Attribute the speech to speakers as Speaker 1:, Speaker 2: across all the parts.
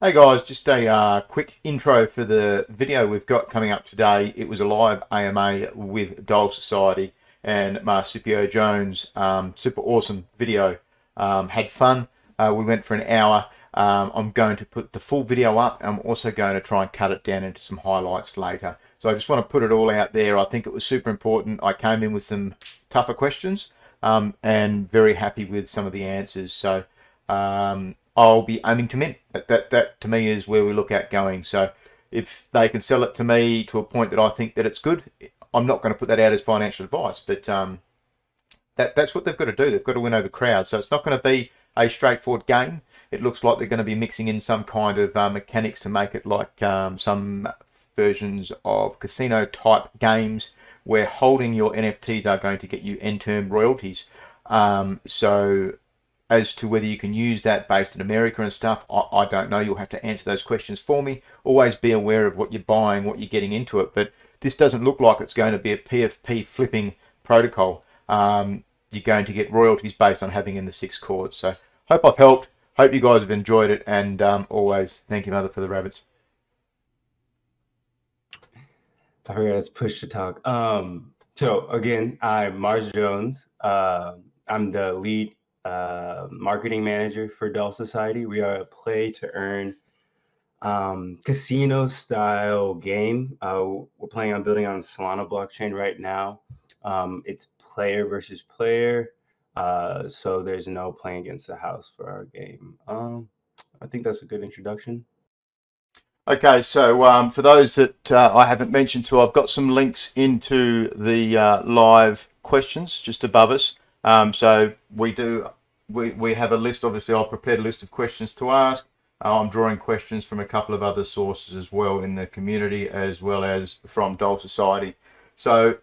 Speaker 1: Hey guys, just a quick intro for the video we've got coming up today. It was a live AMA with Doll Society and Marsipio Jones. Super awesome video. Had fun. We went for an hour. I'm going to put the full video up. I'm also going to try and cut it down into some highlights later. So I just want to put it all out there. I think it was super important. I came in with some tougher questions and very happy with some of the answers. So I'll be aiming to mint. That to me is where we look at going. So if they can sell it to me to a point that I think that it's good, I'm not going to put that out as financial advice, but that's what they've got to do. They've got to win over crowds. So it's not going to be a straightforward game. It looks like they're going to be mixing in some kind of mechanics to make it like some versions of casino type games where holding your NFTs are going to get you end-term royalties. So as to whether you can use that based in America and stuff, I don't know. You'll have to answer those questions for me. Always be aware of what you're buying, what you're getting into it. But this doesn't look like it's going to be a PFP flipping protocol. You're going to get royalties based on having in the 6 chords. So hope I've helped. Hope you guys have enjoyed it. And always thank you, Mother, for the rabbits.
Speaker 2: I forgot it's push to talk. So again, I'm Mars Jones. I'm the lead marketing manager for Doll Society. We are a play to earn casino style game. We're planning on building on Solana blockchain right now. It's player versus player. So there's no playing against the house for our game. I think that's a good introduction.
Speaker 1: Okay, so for those that I haven't mentioned to, I've got some links into the live questions just above us. So we have a list. Obviously, I've prepared a list of questions to ask. I'm drawing questions from a couple of other sources as well in the community, as well as from Doll Society. So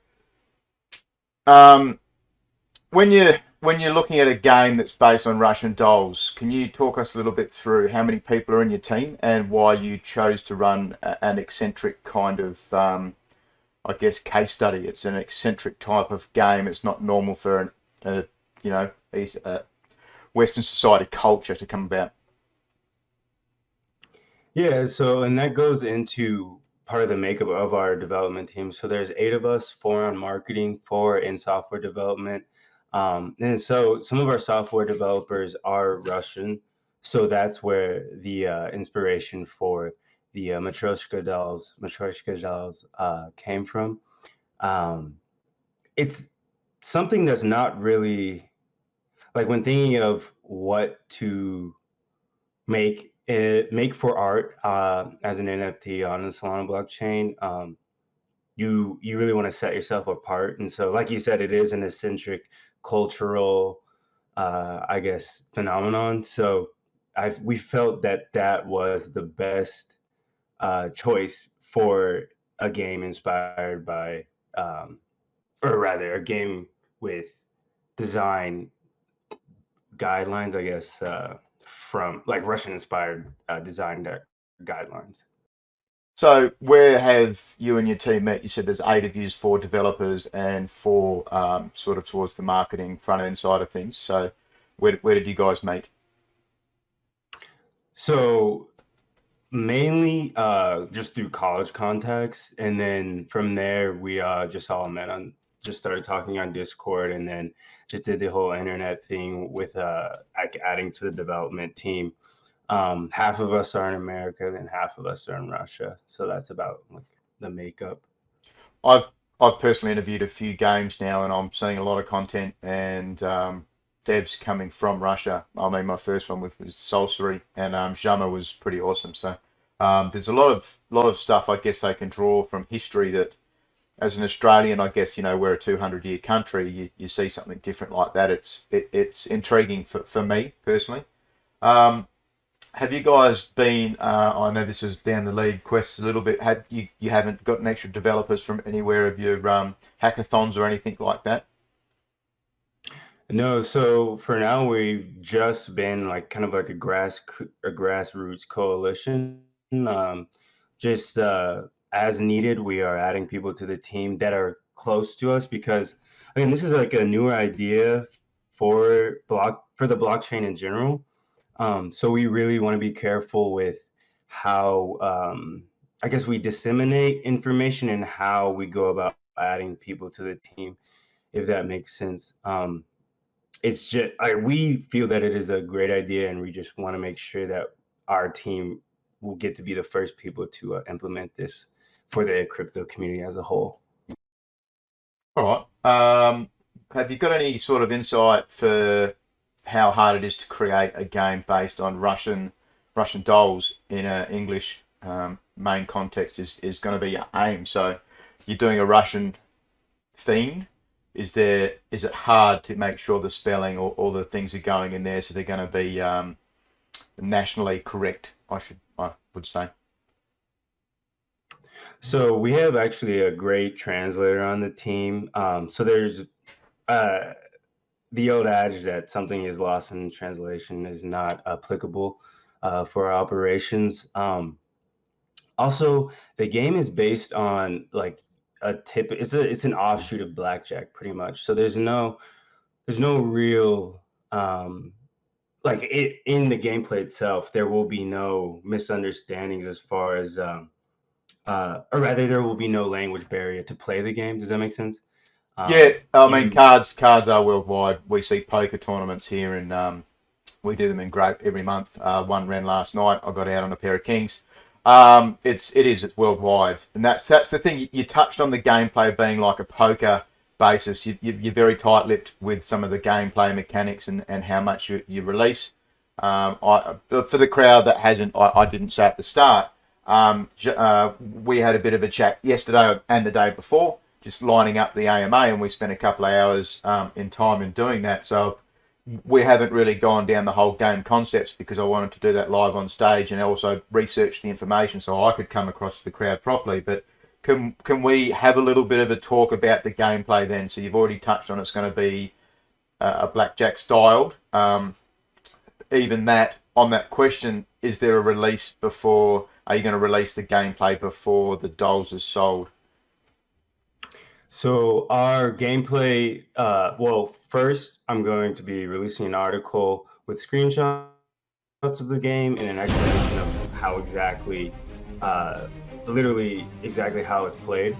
Speaker 1: when you're looking at a game that's based on Russian dolls, can you talk us a little bit through how many people are in your team and why you chose to run an eccentric kind of, I guess, case study? It's an eccentric type of game. It's not normal for a Western society culture to come about.
Speaker 2: Yeah, so and that goes into part of the makeup of our development team. So there's 8 of us, 4 on marketing, 4 in software development. And so some of our software developers are Russian. So that's where the inspiration for the Matryoshka dolls came from. It's something that's not really like when thinking of what to make for art as an NFT on the Solana blockchain. You really want to set yourself apart, and so like you said, it is an eccentric cultural I guess phenomenon. So we felt that was the best choice for a game inspired by or rather a game with design guidelines, I guess, from like Russian inspired design guidelines.
Speaker 1: So where have you and your team met? You said there's 8 of you, 4 developers and 4 sort of towards the marketing front end side of things. So where did you guys meet?
Speaker 2: So mainly just through college contacts, and then from there we just all met on just started talking on Discord, and then just did the whole internet thing with like adding to the development team. Half of us are in America, then half of us are in Russia. So that's about like the makeup.
Speaker 1: I've I've personally interviewed a few games now, and I'm seeing a lot of content and devs coming from Russia. I mean, my first one was Sorcery, and Zhama was pretty awesome. So there's a lot of stuff I guess they can draw from history that, as an Australian, I guess we're a 200-year country. You see something different like that. It's intriguing for me personally. Um, have you guys been? I know this is down the lead quest a little bit. Have you haven't gotten extra developers from anywhere of your hackathons or anything like that?
Speaker 2: No, so for now we've just been like kind of like a grassroots coalition. Um, just as needed, we are adding people to the team that are close to us because again, this is like a newer idea for the blockchain in general. So we really want to be careful with how I guess we disseminate information and how we go about adding people to the team, if that makes sense. It's just we feel that it is a great idea, and we just want to make sure that our team will get to be the first people to implement this for the crypto community as a whole.
Speaker 1: All right. Have you got any sort of insight for how hard it is to create a game based on Russian dolls in an English main context? Is going to be your aim. So you're doing a Russian theme. Is it hard to make sure the spelling or all the things are going in there so they're going to be nationally correct? I would say.
Speaker 2: So we have actually a great translator on the team. So there's uh, the old adage that something is lost in translation is not applicable for our operations. Also, the game is based on like it's an offshoot of blackjack pretty much. So there's no real like it in the gameplay itself. There will be no misunderstandings as far as or rather there will be no language barrier to play the game. Does that make sense?
Speaker 1: Yeah, I mean
Speaker 2: You
Speaker 1: cards are worldwide. We see poker tournaments here, and we do them in Grape every month. One ran last night. I got out on a pair of kings. It's worldwide, and that's the thing. You touched on the gameplay being like a poker basis. You're very tight-lipped with some of the gameplay mechanics and how much you release. For the crowd that hasn't, I didn't say at the start. We had a bit of a chat yesterday and the day before, just lining up the AMA, and we spent a couple of hours in time in doing that. So we haven't really gone down the whole game concepts because I wanted to do that live on stage and also research the information so I could come across to the crowd properly. But can we have a little bit of a talk about the gameplay then? So you've already touched on it's going to be a blackjack styled. Even that, on that question, is there a release before? Are you going to release the gameplay before the dolls is sold?
Speaker 2: So our gameplay, well, first I'm going to be releasing an article with screenshots of the game and an explanation of how exactly, uh, literally exactly how it's played.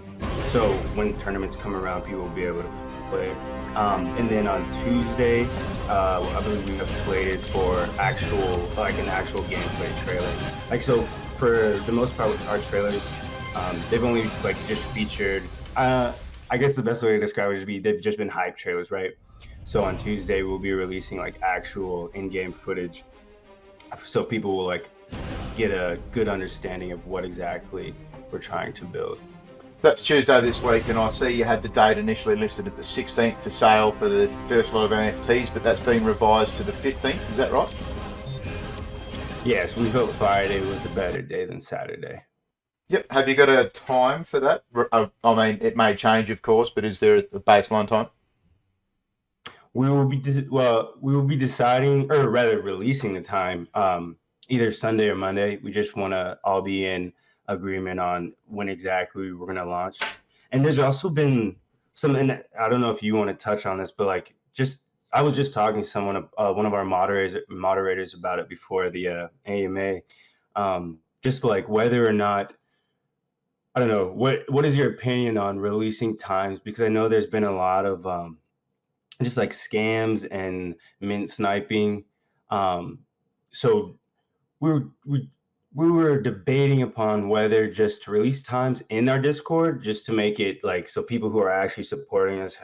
Speaker 2: So when tournaments come around, people will be able to play it. And then on Tuesday, I believe we have slated for an actual gameplay trailer. Like so, for the most part, with our trailers, they've only like just featured. I guess the best way to describe it would be they've just been hype trailers, right? So on Tuesday we'll be releasing like actual in-game footage, so people will like get a good understanding of what exactly we're trying to build.
Speaker 1: That's Tuesday this week, and I see you had the date initially listed at the 16th for sale for the first lot of NFTs, but that's been revised to the 15th. Is that right?
Speaker 2: Yes, we felt Friday was a better day than Saturday.
Speaker 1: Yep. Have you got a time for that? I mean, it may change, of course, but is there a baseline time?
Speaker 2: We will be deciding, or rather releasing the time, either Sunday or Monday. We just want to all be in agreement on when exactly we're going to launch. And there's also been some, and I don't know if you want to touch on this, but like I was just talking to someone, one of our moderators about it before the AMA, just like whether or not, I don't know, what is your opinion on releasing times? Because I know there's been a lot of just like scams and mint sniping. Um, so we were we were debating upon whether just to release times in our Discord, just to make it like so people who are actually supporting us,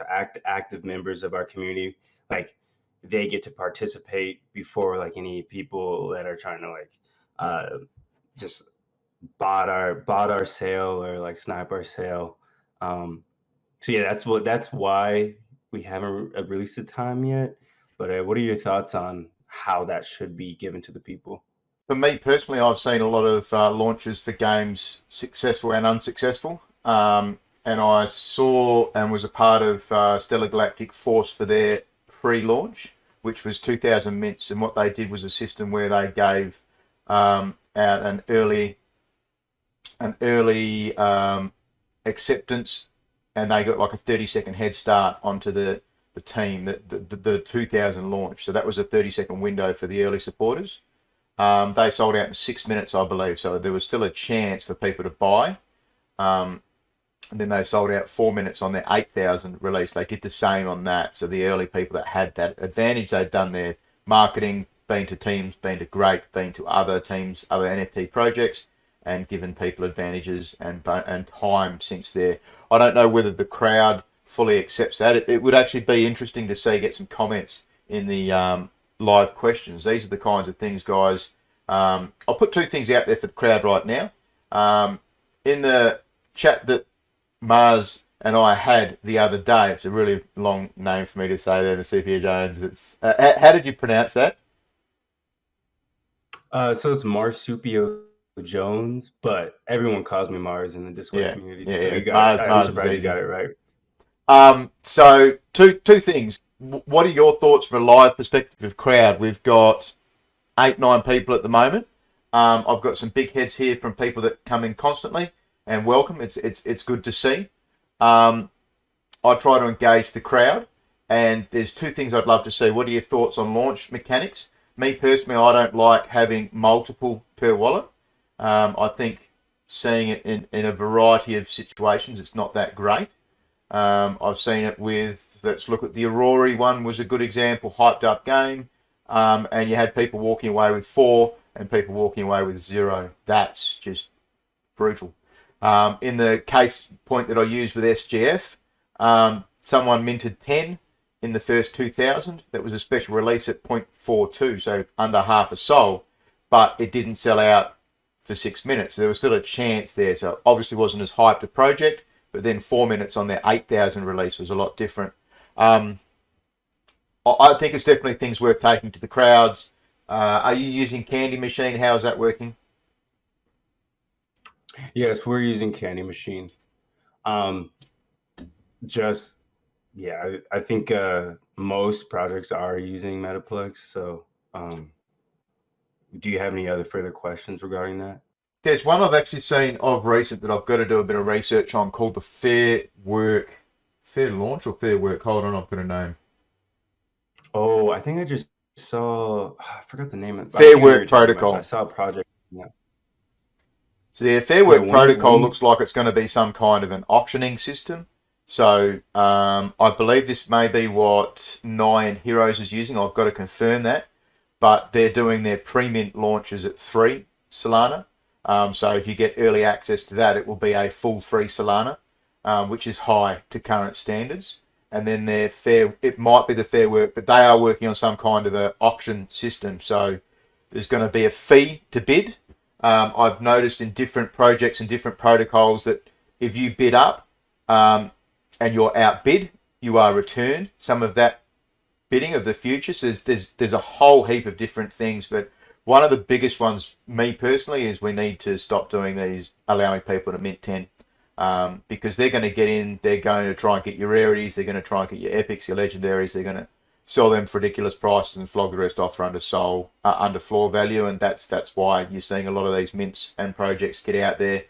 Speaker 2: active members of our community, like they get to participate before like any people that are trying to like uh, just bought our sale or like snipe our sale. Um, so yeah, that's why we haven't released the time yet. But what are your thoughts on how that should be given to the people?
Speaker 1: For me personally, I've seen a lot of launches for games successful and unsuccessful. And I saw and was a part of Stellar Galactic Force for their pre-launch, which was 2,000 mints. And what they did was a system where they gave out an early acceptance, and they got like a 30-second head start onto the team, the 2000 launch. So that was a 30-second window for the early supporters. They sold out in 6 minutes, I believe. So there was still a chance for people to buy. And then they sold out 4 minutes on their 8,000 release. They did the same on that. So the early people that had that advantage, they'd done their marketing, been to teams, been to Grape, been to other teams, other NFT projects, and given people advantages and time since there. I don't know whether the crowd fully accepts that. It would actually be interesting to see, get some comments in the live questions. These are the kinds of things, guys. I'll put 2 things out there for the crowd right now. In the chat that Mars and I had the other day, it's a really long name for me to say there, Sepia Jones. It's how did you pronounce that?
Speaker 2: So it's Marsupio Jones, but everyone calls me Mars in the Discord community. So you got I'm surprised you got it right.
Speaker 1: So two things. What are your thoughts from a live perspective of crowd? We've got 8-9 people at the moment. I've got some big heads here from people that come in constantly and welcome. It's good to see. I try to engage the crowd, and there's 2 things I'd love to see. What are your thoughts on launch mechanics? Me personally, I don't like having multiple per wallet. I think seeing it in a variety of situations, it's not that great. I've seen it with, let's look at the Aurora one, was a good example, hyped up game, and you had people walking away with 4 and people walking away with 0. That's just brutal. In the case point that I used with SGF, someone minted 10 in the first 2,000. That was a special release at 0.42, so under half a sol, but it didn't sell out for 6 minutes. So there was still a chance there. So obviously wasn't as hyped a project, but then 4 minutes on their 8,000 release was a lot different. I think it's definitely things worth taking to the crowds. Are you using Candy Machine? How is that working?
Speaker 2: Yes, we're using Candy Machine. I think most projects are using Metaplex. So do you have any other further questions regarding that?
Speaker 1: There's one I've actually seen of recent that I've got to do a bit of research on called the Fair Launch or Fair Work. Hold on, I've got a name.
Speaker 2: Oh, I think I just saw, I forgot the name of it.
Speaker 1: Fair Work Protocol.
Speaker 2: I saw a project. Yeah.
Speaker 1: So the Fair Work Protocol looks like it's going to be some kind of an auctioning system. So I believe this may be what Nine Heroes is using. I've got to confirm that. But they're doing their Premint launches at 3 Solana. So if you get early access to that, it will be a full 3 Solana, which is high to current standards. And then it might be the Fair Work, but they are working on some kind of an auction system. So there's going to be a fee to bid. I've noticed in different projects and different protocols that if you bid up and you're outbid, you are returned some of that bidding of the future. So there's a whole heap of different things, but one of the biggest ones, me personally, is we need to stop doing these, allowing people to mint 10, because they're going to get in, they're going to try and get your rarities, they're going to try and get your epics, your legendaries, they're going to sell them for ridiculous prices and flog the rest off for under floor value, and that's why you're seeing a lot of these mints and projects get out there,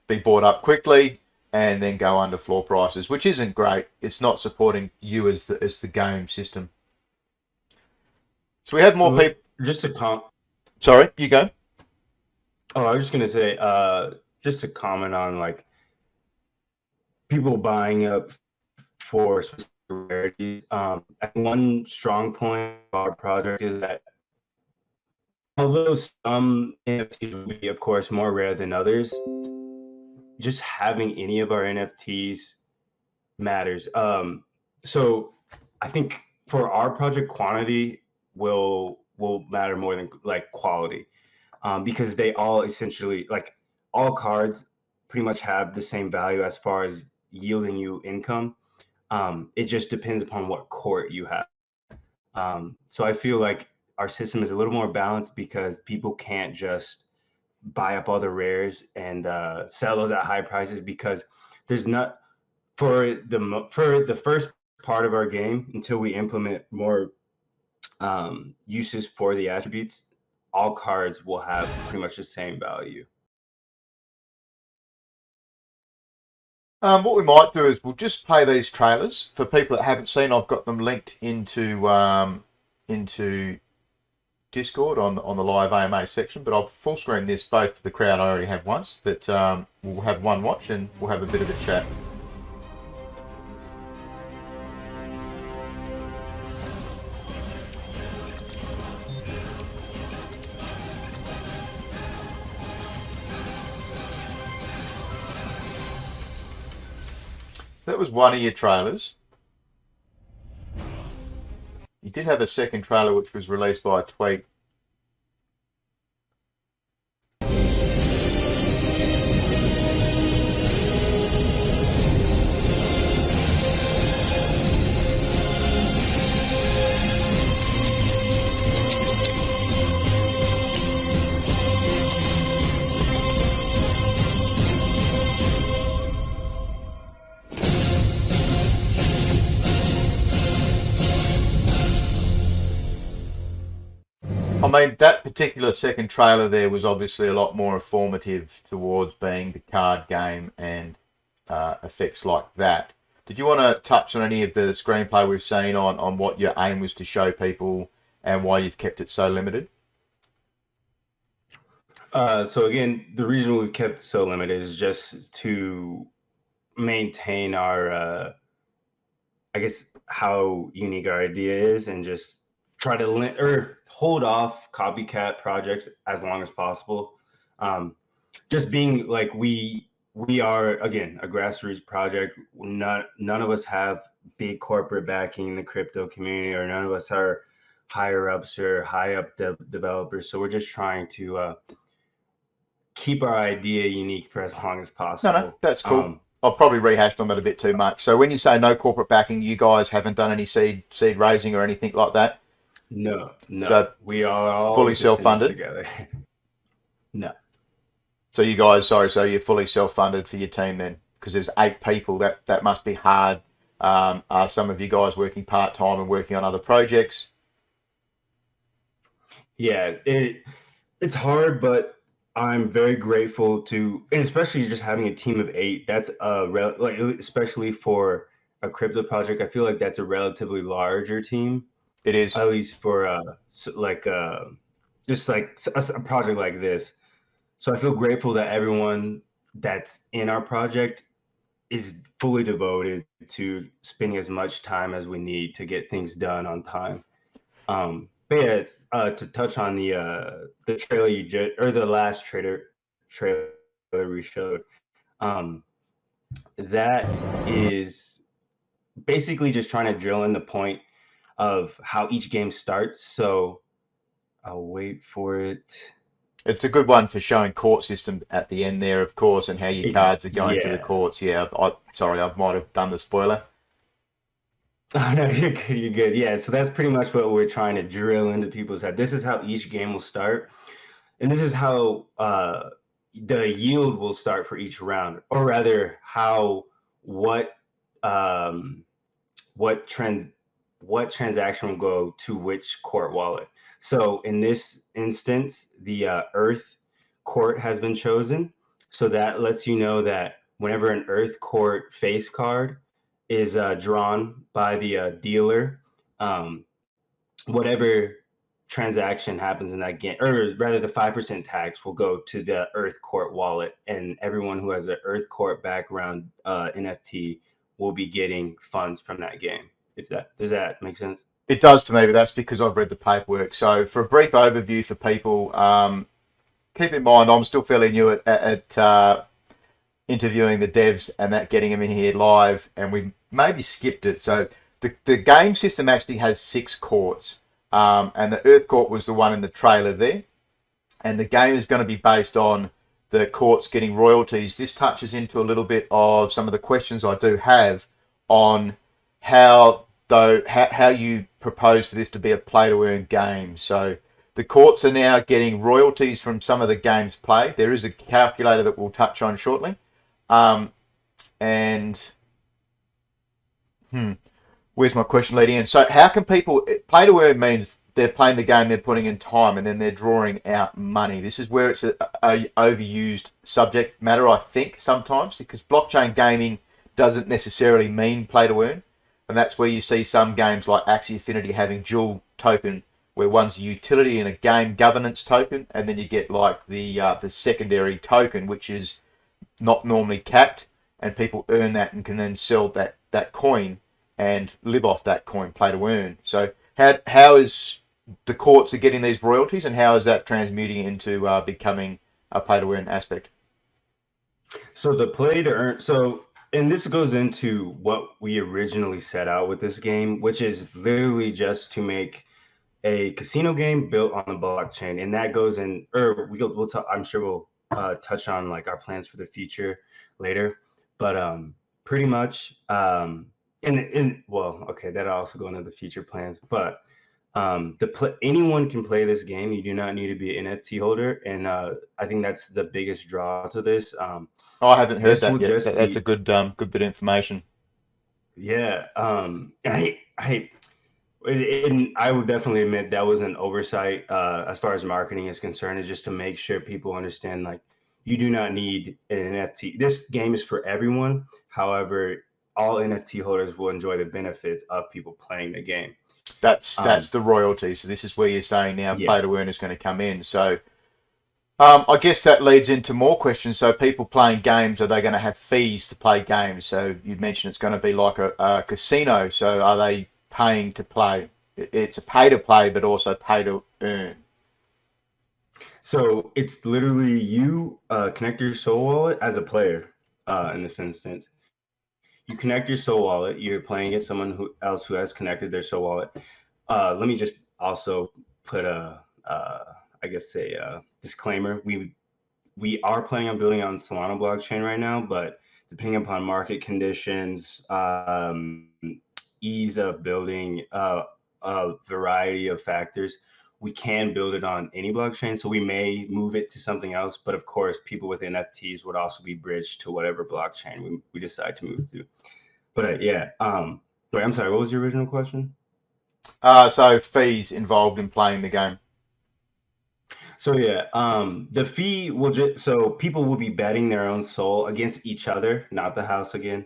Speaker 1: be bought up quickly, and then go under floor prices, which isn't great. It's not supporting you as the game system. So we have more people.
Speaker 2: Just a
Speaker 1: Sorry, you go.
Speaker 2: Oh, I was just gonna say, just to comment on like people buying up for specific rarities. One strong point of our project is that although some NFTs will be, of course, more rare than others, just having any of our NFTs matters. So I think for our project, quantity will matter more than like quality, because they all essentially, like, all cards pretty much have the same value as far as yielding you income. It just depends upon what court you have. So I feel like our system is a little more balanced because people can't just buy up all the rares and sell those at high prices, because there's not, for the first part of our game, until we implement more uses for the attributes, all cards will have pretty much the same value.
Speaker 1: What we might do is we'll just play these trailers for people that haven't seen. I've got them linked into Discord on the live AMA section, but I'll full screen this both for the crowd. I already have once, but we'll have one watch and we'll have a bit of a chat. So that was one of your trailers. You did have a second trailer which was released by a tweet. I mean, that particular second trailer there was obviously a lot more informative towards being the card game and effects like that. Did you want to touch on any of the screenplay we've seen on what your aim was to show people and why you've kept it so limited?
Speaker 2: So again, the reason we've kept it so limited is just to maintain our, I guess, how unique our idea is, and just try to hold off copycat projects as long as possible. Just being like we are, again, a grassroots project. None of us have big corporate backing in the crypto community, or none of us are higher ups or high up developers. So we're just trying to keep our idea unique for as long as possible.
Speaker 1: No, that's cool. I've probably rehashed on that a bit too much. So when you say no corporate backing, you guys haven't done any seed raising or anything like that?
Speaker 2: No.
Speaker 1: So
Speaker 2: we are all
Speaker 1: fully self-funded
Speaker 2: together. No.
Speaker 1: So you guys, so you're fully self-funded for your team then? Because there's 8 people. That must be hard. Are some of you guys working part-time and working on other projects?
Speaker 2: Yeah, it's hard, but I'm very grateful to, and especially just having a team of 8. That's like, especially for a crypto project, I feel like that's a relatively larger team.
Speaker 1: It is,
Speaker 2: at least for just like a project like this. So I feel grateful that everyone that's in our project is fully devoted to spending as much time as we need to get things done on time. But yeah, it's, to touch on the trailer you just, or the last trailer we showed, that is basically just trying to drill in the point of how each game starts. So I'll wait for it.
Speaker 1: It's a good one for showing court system at the end there, of course, and how your cards are going to the courts. Yeah, sorry, I might have done the spoiler.
Speaker 2: No, you're good. You're good. Yeah, so that's pretty much what we're trying to drill into people's head. This is how each game will start, and this is how the yield will start for each round, or rather, what transaction will go to which court wallet. So in this instance, the Earth court has been chosen. So that lets you know that whenever an Earth court face card is drawn by the dealer, whatever transaction happens in that game, or rather the 5% tax will go to the Earth court wallet, and everyone who has an Earth court background NFT will be getting funds from that game. Does that make sense?
Speaker 1: It does to me, but that's because I've read the paperwork. So for a brief overview for people, keep in mind I'm still fairly new at interviewing the devs and that, getting them in here live, and we maybe skipped it. So the game system actually has 6 courts, and the Earth court was the one in the trailer there, and the game is going to be based on the courts getting royalties. This touches into a little bit of some of the questions I do have on how you propose for this to be a play-to-earn game. So the courts are now getting royalties from some of the games played. There is a calculator that we'll touch on shortly. Where's my question leading in? So how can people, play-to-earn means they're playing the game, they're putting in time, and then they're drawing out money. This is where it's a overused subject matter, I think, sometimes, because blockchain gaming doesn't necessarily mean play-to-earn. And that's where you see some games like Axie Infinity having dual token where one's a utility and a game governance token, and then you get like the secondary token, which is not normally capped, and people earn that and can then sell that coin and live off that coin, play to earn. So how is the courts are getting these royalties, and how is that transmuting into becoming a pay to earn aspect?
Speaker 2: So the play to earn, and this goes into what we originally set out with this game, which is literally just to make a casino game built on the blockchain, and that goes in, or we'll talk, I'm sure we'll touch on like our plans for the future later, but pretty much, well, okay, that'll also go into the future plans, but anyone can play this game. You do not need to be an NFT holder, and I think that's the biggest draw to this.
Speaker 1: Oh, I haven't heard
Speaker 2: This
Speaker 1: that
Speaker 2: will
Speaker 1: yet.
Speaker 2: just
Speaker 1: That's a
Speaker 2: be,
Speaker 1: good bit of information.
Speaker 2: yeah. And I would definitely admit that was an oversight as far as marketing is concerned, is just to make sure people understand like you do not need an NFT. This game is for everyone. However, all NFT holders will enjoy the benefits of people playing the game.
Speaker 1: That's the royalty. So this is where you're saying now
Speaker 2: Yeah.
Speaker 1: play to earn is going to come in. So I guess that leads into more questions. So people playing games, are they going to have fees to play games? So you mentioned it's going to be like a casino. So are they paying to play? It's a pay to play, but also pay to earn.
Speaker 2: So it's literally you connect your Soul Wallet as a player in this instance. You connect your Soul Wallet. You're playing against someone else who has connected their Soul Wallet. Let me just also put I guess a disclaimer. We are planning on building on Solana blockchain right now, but depending upon market conditions, ease of building, a variety of factors, we can build it on any blockchain. So we may move it to something else, but of course, people with NFTs would also be bridged to whatever blockchain we decide to move to. But yeah, wait, I'm sorry, what was your original question?
Speaker 1: So fees involved in playing the game.
Speaker 2: So yeah, the fee will just, so people will be betting their own soul against each other, not the house again.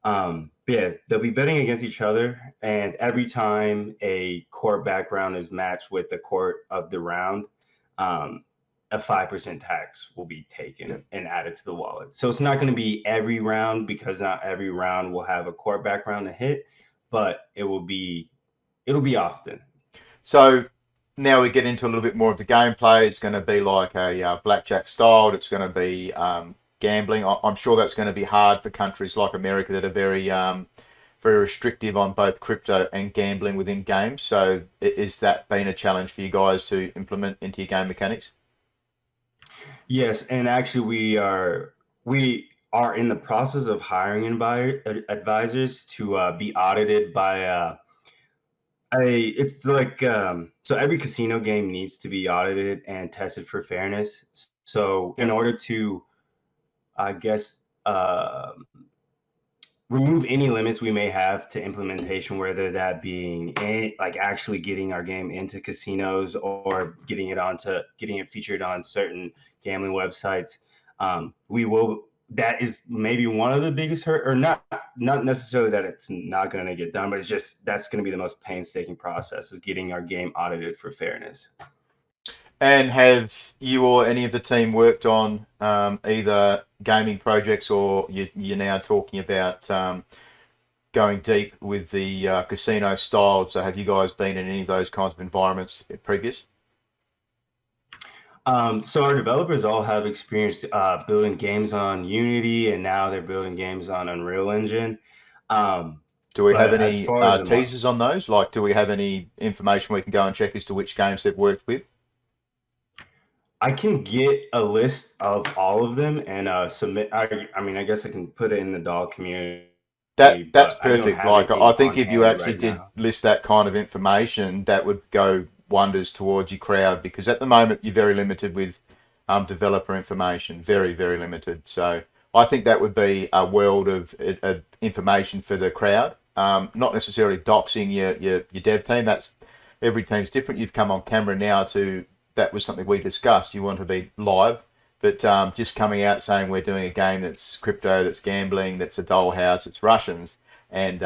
Speaker 2: But yeah, they'll be betting against each other, and every time a court background is matched with the court of the round, um, a 5% tax will be
Speaker 1: Yeah.
Speaker 2: taken and added to the wallet. So it's not going to be every round, because not every round will have a court background to hit, but it'll be often.
Speaker 1: So now we get into a little bit more of the gameplay. It's going to be like a blackjack style. It's going to be gambling. I'm sure that's going to be hard for countries like America that are very restrictive on both crypto and gambling within games. So is that been a challenge for you guys to implement into your game mechanics?
Speaker 2: Yes, and actually we are in the process of hiring advisors to be audited by it's like so every casino game needs to be audited and tested for fairness. So in
Speaker 1: Yep.
Speaker 2: order to, I guess, remove any limits we may have to implementation, whether that being like actually getting our game into casinos or getting it featured on certain gambling websites. We will. That is maybe one of the biggest hurt, or not necessarily that it's not going to get done, but it's just that's going to be the most painstaking process, is getting our game audited for fairness.
Speaker 1: And have you or any of the team worked on either gaming projects, or you're now talking about going deep with the casino style? So have you guys been in any of those kinds of environments previous?
Speaker 2: So our developers all have experience building games on Unity, and now they're building games on Unreal Engine. Um,
Speaker 1: Do we have
Speaker 2: but as
Speaker 1: any
Speaker 2: far as
Speaker 1: teasers on those? Like, do we have any information we can go and check as to which games they've worked with?
Speaker 2: I can get a list of all of them and submit. I mean, I guess I can put it in the dog community,
Speaker 1: That's
Speaker 2: but I don't
Speaker 1: perfect.
Speaker 2: have
Speaker 1: Like,
Speaker 2: anything
Speaker 1: I think
Speaker 2: on
Speaker 1: if you
Speaker 2: hand
Speaker 1: actually
Speaker 2: right
Speaker 1: did
Speaker 2: now.
Speaker 1: list that kind of information, that would go wonders towards your crowd, because at the moment you're very limited with developer information, very limited. So I think that would be a world of information for the crowd. Not necessarily doxing your dev team. That's every team's different. You've come on camera now to that was something we discussed. You want to be live, but just coming out saying we're doing a game that's crypto, that's gambling, that's a dollhouse, it's Russians, and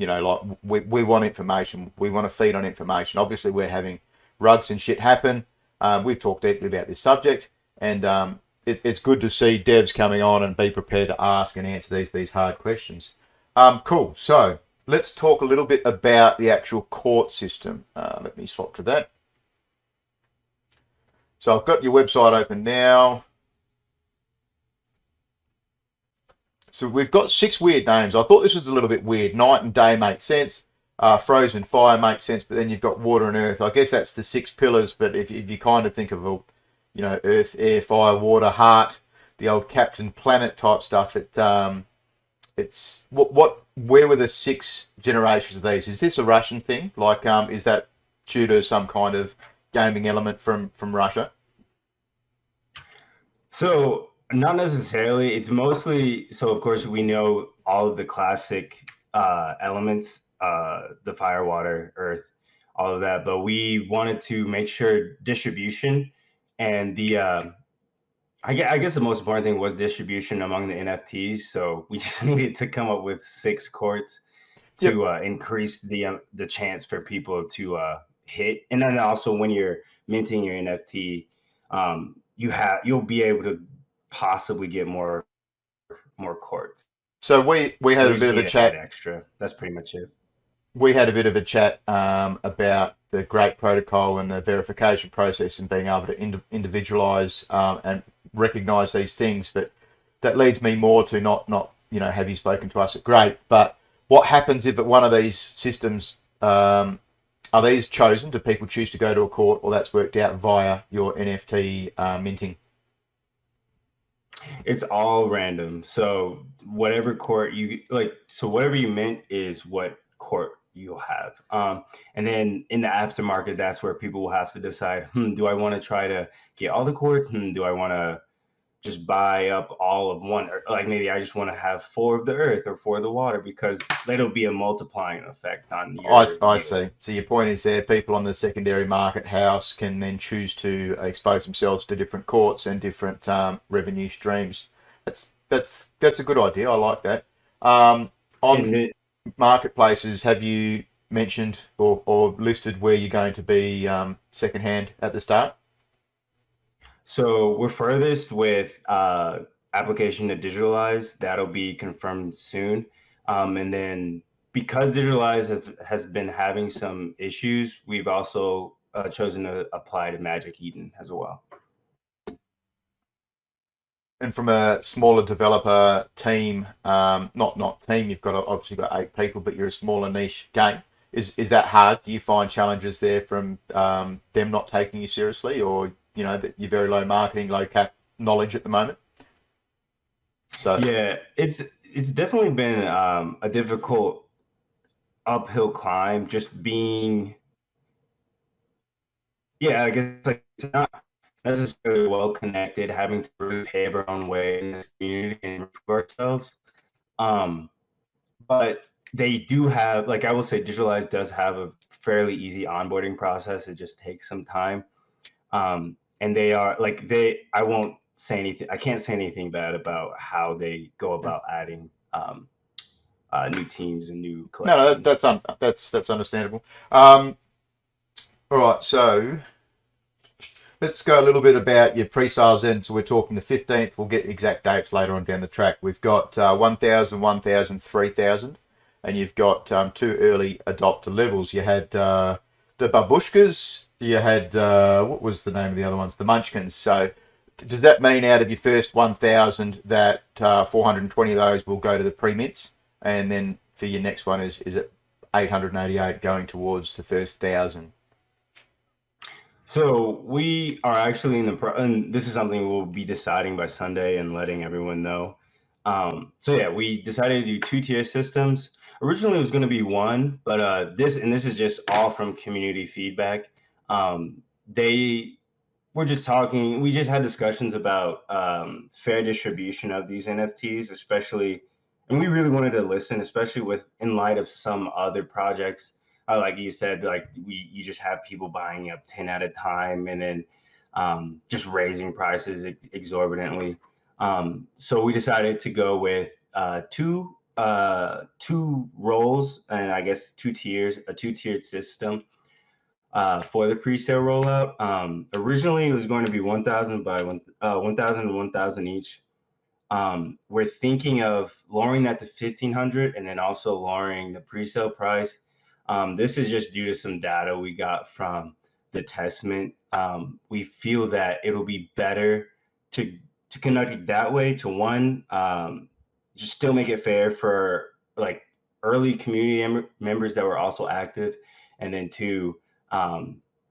Speaker 1: you know, like we want information. We want to feed on information. Obviously, we're having rugs and shit happen. We've talked deeply about this subject, and it's good to see devs coming on and be prepared to ask and answer these hard questions. Cool. So let's talk a little bit about the actual court system. Let me swap to that. So I've got your website open now. So we've got 6 weird names. I thought this was a little bit weird. Night and day makes sense. Frozen fire makes sense, but then you've got water and earth. I guess that's the 6 pillars, but if you kind of think of, you know, earth, air, fire, water, heart, the old Captain Planet type stuff, it's where were the 6 generations of these? Is this a Russian thing? Like, is that due to some kind of gaming element from Russia?
Speaker 2: So not necessarily. It's mostly, so of course we know all of the classic elements, the fire, water, earth, all of that, but we wanted to make sure distribution and the I guess the most important thing was distribution among the NFTs. So we just needed to come up with 6 courts
Speaker 1: Yep.
Speaker 2: to increase the chance for people to hit. And then also when you're minting your NFT, you'll be able to possibly get more courts.
Speaker 1: So we had
Speaker 2: So
Speaker 1: a bit of a chat.
Speaker 2: Extra. That's pretty much it.
Speaker 1: We had a bit of a chat about the great protocol and the verification process and being able to individualize and recognize these things. But that leads me more to not you know, have you spoken to us at Great, but what happens if at one of these systems, are these chosen? Do people choose to go to a court, or that's worked out via your NFT minting?
Speaker 2: It's all random. So whatever court you like, so whatever you mint is what court you'll have. And then in the aftermarket, that's where people will have to decide, do I want to try to get all the courts? Do I want to just buy up all of one? Or like maybe I just want to have 4 of the earth or 4 of the water, because it'll be a multiplying effect on your
Speaker 1: I
Speaker 2: yield.
Speaker 1: see. So your point is there, people on the secondary market house can then choose to expose themselves to different courts and different revenue streams. That's a good idea. I like that. On marketplaces, have you mentioned or listed where you're going to be secondhand at the start?
Speaker 2: So we're furthest with application to digitalize. That'll be confirmed soon. And then because digitalize has been having some issues, we've also chosen to apply to Magic Eden as well.
Speaker 1: And from a smaller developer team, not team, you've got obviously got 8 people, but you're a smaller niche game. Is that hard? Do you find challenges there from them not taking you seriously, or you know that you're very low marketing, low cap knowledge at the moment? So
Speaker 2: yeah, it's definitely been a difficult uphill climb. Just being, yeah, I guess like it's not necessarily well connected, having to really pave our own way in this community and improve ourselves. But they do have, like I will say, Digitalize does have a fairly easy onboarding process. It just takes some time. And they are like I won't say anything. I can't say anything bad about how they go about adding new teams and new
Speaker 1: no,
Speaker 2: collections.
Speaker 1: that's understandable. All right, so let's go a little bit about your pre-sales then. So we're talking the 15th. We'll get exact dates later on down the track. We've got 1,000, 1,000, 3,000, and you've got 2 early adopter levels. You had the Babushkas. You had, what was the name of the other ones? The Munchkins. So does that mean out of your first 1,000 that 420 of those will go to the pre-mints? And then for your next one, is it 888 going towards the first 1,000?
Speaker 2: So we are actually and this is something we'll be deciding by Sunday and letting everyone know. So yeah, we decided to do 2-tier systems. Originally it was going to be 1, but this is just all from community feedback. They were just talking. We just had discussions about fair distribution of these NFTs, especially, and we really wanted to listen, especially with in light of some other projects. Like you said, like you just have people buying up 10 at a time, and then just raising prices exorbitantly. So we decided to go with 2 two roles and I guess two tiers, a two-tiered system for the pre-sale rollout. Originally, it was going to be 1,000 by 1,000 and 1,000 each. We're thinking of lowering that to 1,500 and then also lowering the pre-sale price. This is just due to some data we got from the testament. We feel that it'll be better to conduct it that way. To one, just still make it fair for like early community members that were also active, and then two,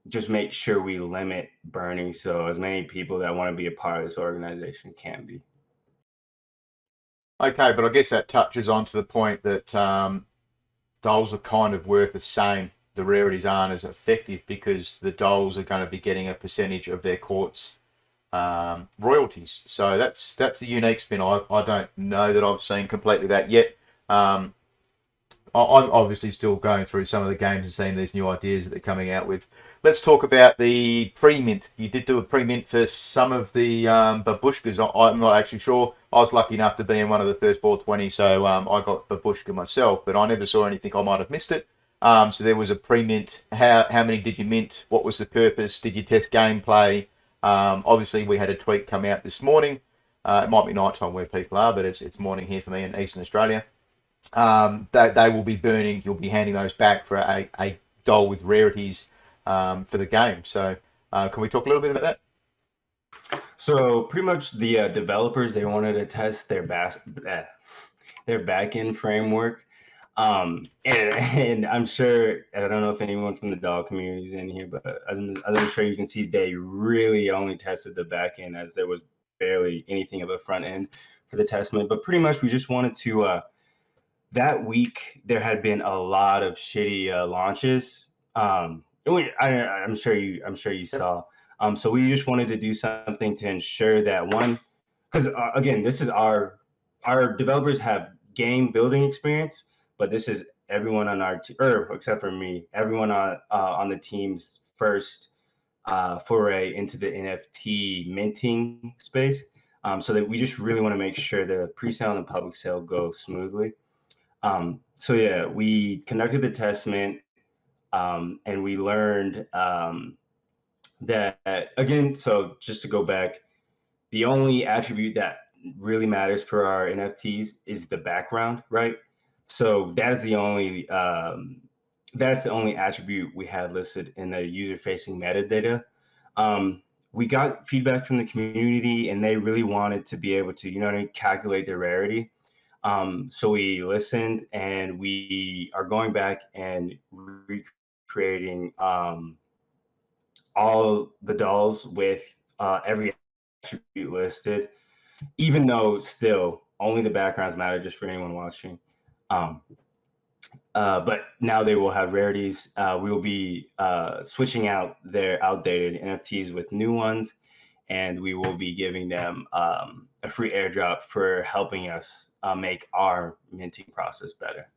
Speaker 2: just make sure we limit burning so as many people that want to be a part of this organization can be.
Speaker 1: Okay, but I guess that touches on to the point that dolls are kind of worth the same. The rarities aren't as effective because the dolls are going to be getting a percentage of their courts royalties. So that's a unique spin. I don't know that I've seen completely that yet. I'm obviously still going through some of the games and seeing these new ideas that they're coming out with. Let's talk about the pre-mint. You did do a pre-mint for some of the babushkas. I'm not actually sure. I was lucky enough to be in one of the first 420, so I got babushka myself, but I never saw anything. I might have missed it. So there was a pre-mint. How many did you mint? What was the purpose? Did you test gameplay? Obviously, we had a tweet come out this morning. It might be nighttime where people are, but it's morning here for me in Eastern Australia. They will be burning. You'll be handing those back for a doll with rarities for the game. So can we talk a little bit about that?
Speaker 2: So pretty much the developers, they wanted to test their backend framework. And I'm sure, I don't know if anyone from the doll community is in here, but as I'm sure you can see, they really only tested the backend as there was barely anything of a front end for the testament. But pretty much we just wanted to, that week there had been a lot of shitty launches. I'm sure you saw. So we just wanted to do something to ensure that one, because again, this is our developers have game building experience, but this is everyone on our or except for me, everyone on the team's first foray into the NFT minting space. So that we just really want to make sure the pre-sale and the public sale go smoothly. So yeah, we conducted the testament, and we learned that again. So just to go back, the only attribute that really matters for our NFTs is the background, right? So that's the only attribute we had listed in the user-facing metadata. We got feedback from the community, and they really wanted to be able to, calculate the rarity. So we listened, and we are going back and recreating all the dolls with every attribute listed, even though still only the backgrounds matter just for anyone watching. But now they will have rarities. We will be switching out their outdated NFTs with new ones, and we will be giving them a free airdrop for helping us make our minting process better.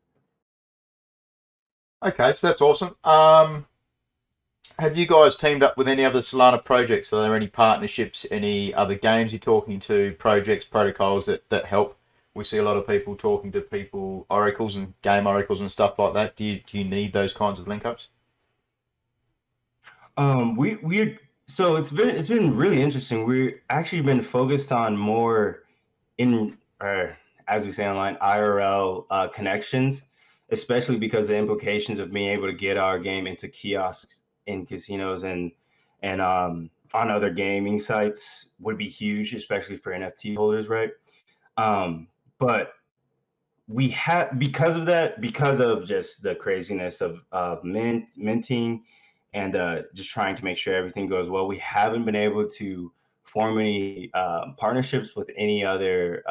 Speaker 1: Okay, so that's awesome. Have you guys teamed up with any other Solana projects? Are there any partnerships, any other games you're talking to, projects, protocols that help? We see a lot of people talking to people, oracles and game oracles and stuff like that. Do you need those kinds of link ups?
Speaker 2: So it's been really interesting. We've actually been focused on more in as we say online IRL connections, especially because the implications of being able to get our game into kiosks in casinos and on other gaming sites would be huge, especially for NFT holders, right? But we had because of just the craziness of minting and just trying to make sure everything goes well, we haven't been able to form any partnerships with any other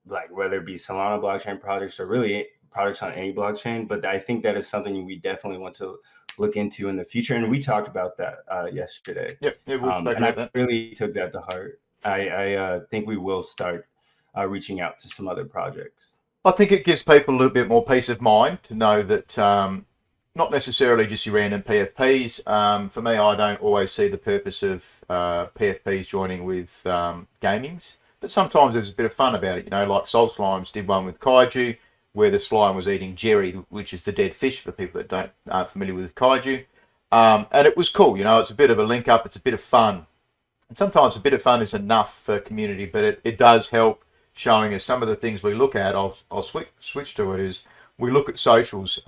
Speaker 2: like whether it be Solana blockchain projects or really projects on any blockchain. But I think that is something we definitely want to look into in the future, and we talked about that yesterday.
Speaker 1: Yep, yeah, we've spoken
Speaker 2: And
Speaker 1: about
Speaker 2: I
Speaker 1: that.
Speaker 2: really took that to heart. I think we will start reaching out to some other projects.
Speaker 1: I think it gives people a little bit more peace of mind to know that not necessarily just your random PFPs. For me, I don't always see the purpose of PFPs joining with gamings. but sometimes there's a bit of fun about it. You know, like Soul Slimes did one with Kaiju, where the slime was eating Jerry, which is the dead fish for people that aren't familiar with Kaiju. And it was cool. You know, it's a bit of a link up. It's a bit of fun. And sometimes a bit of fun is enough for community, but it does help showing us some of the things we look at. I'll switch to it. Is we look at socials,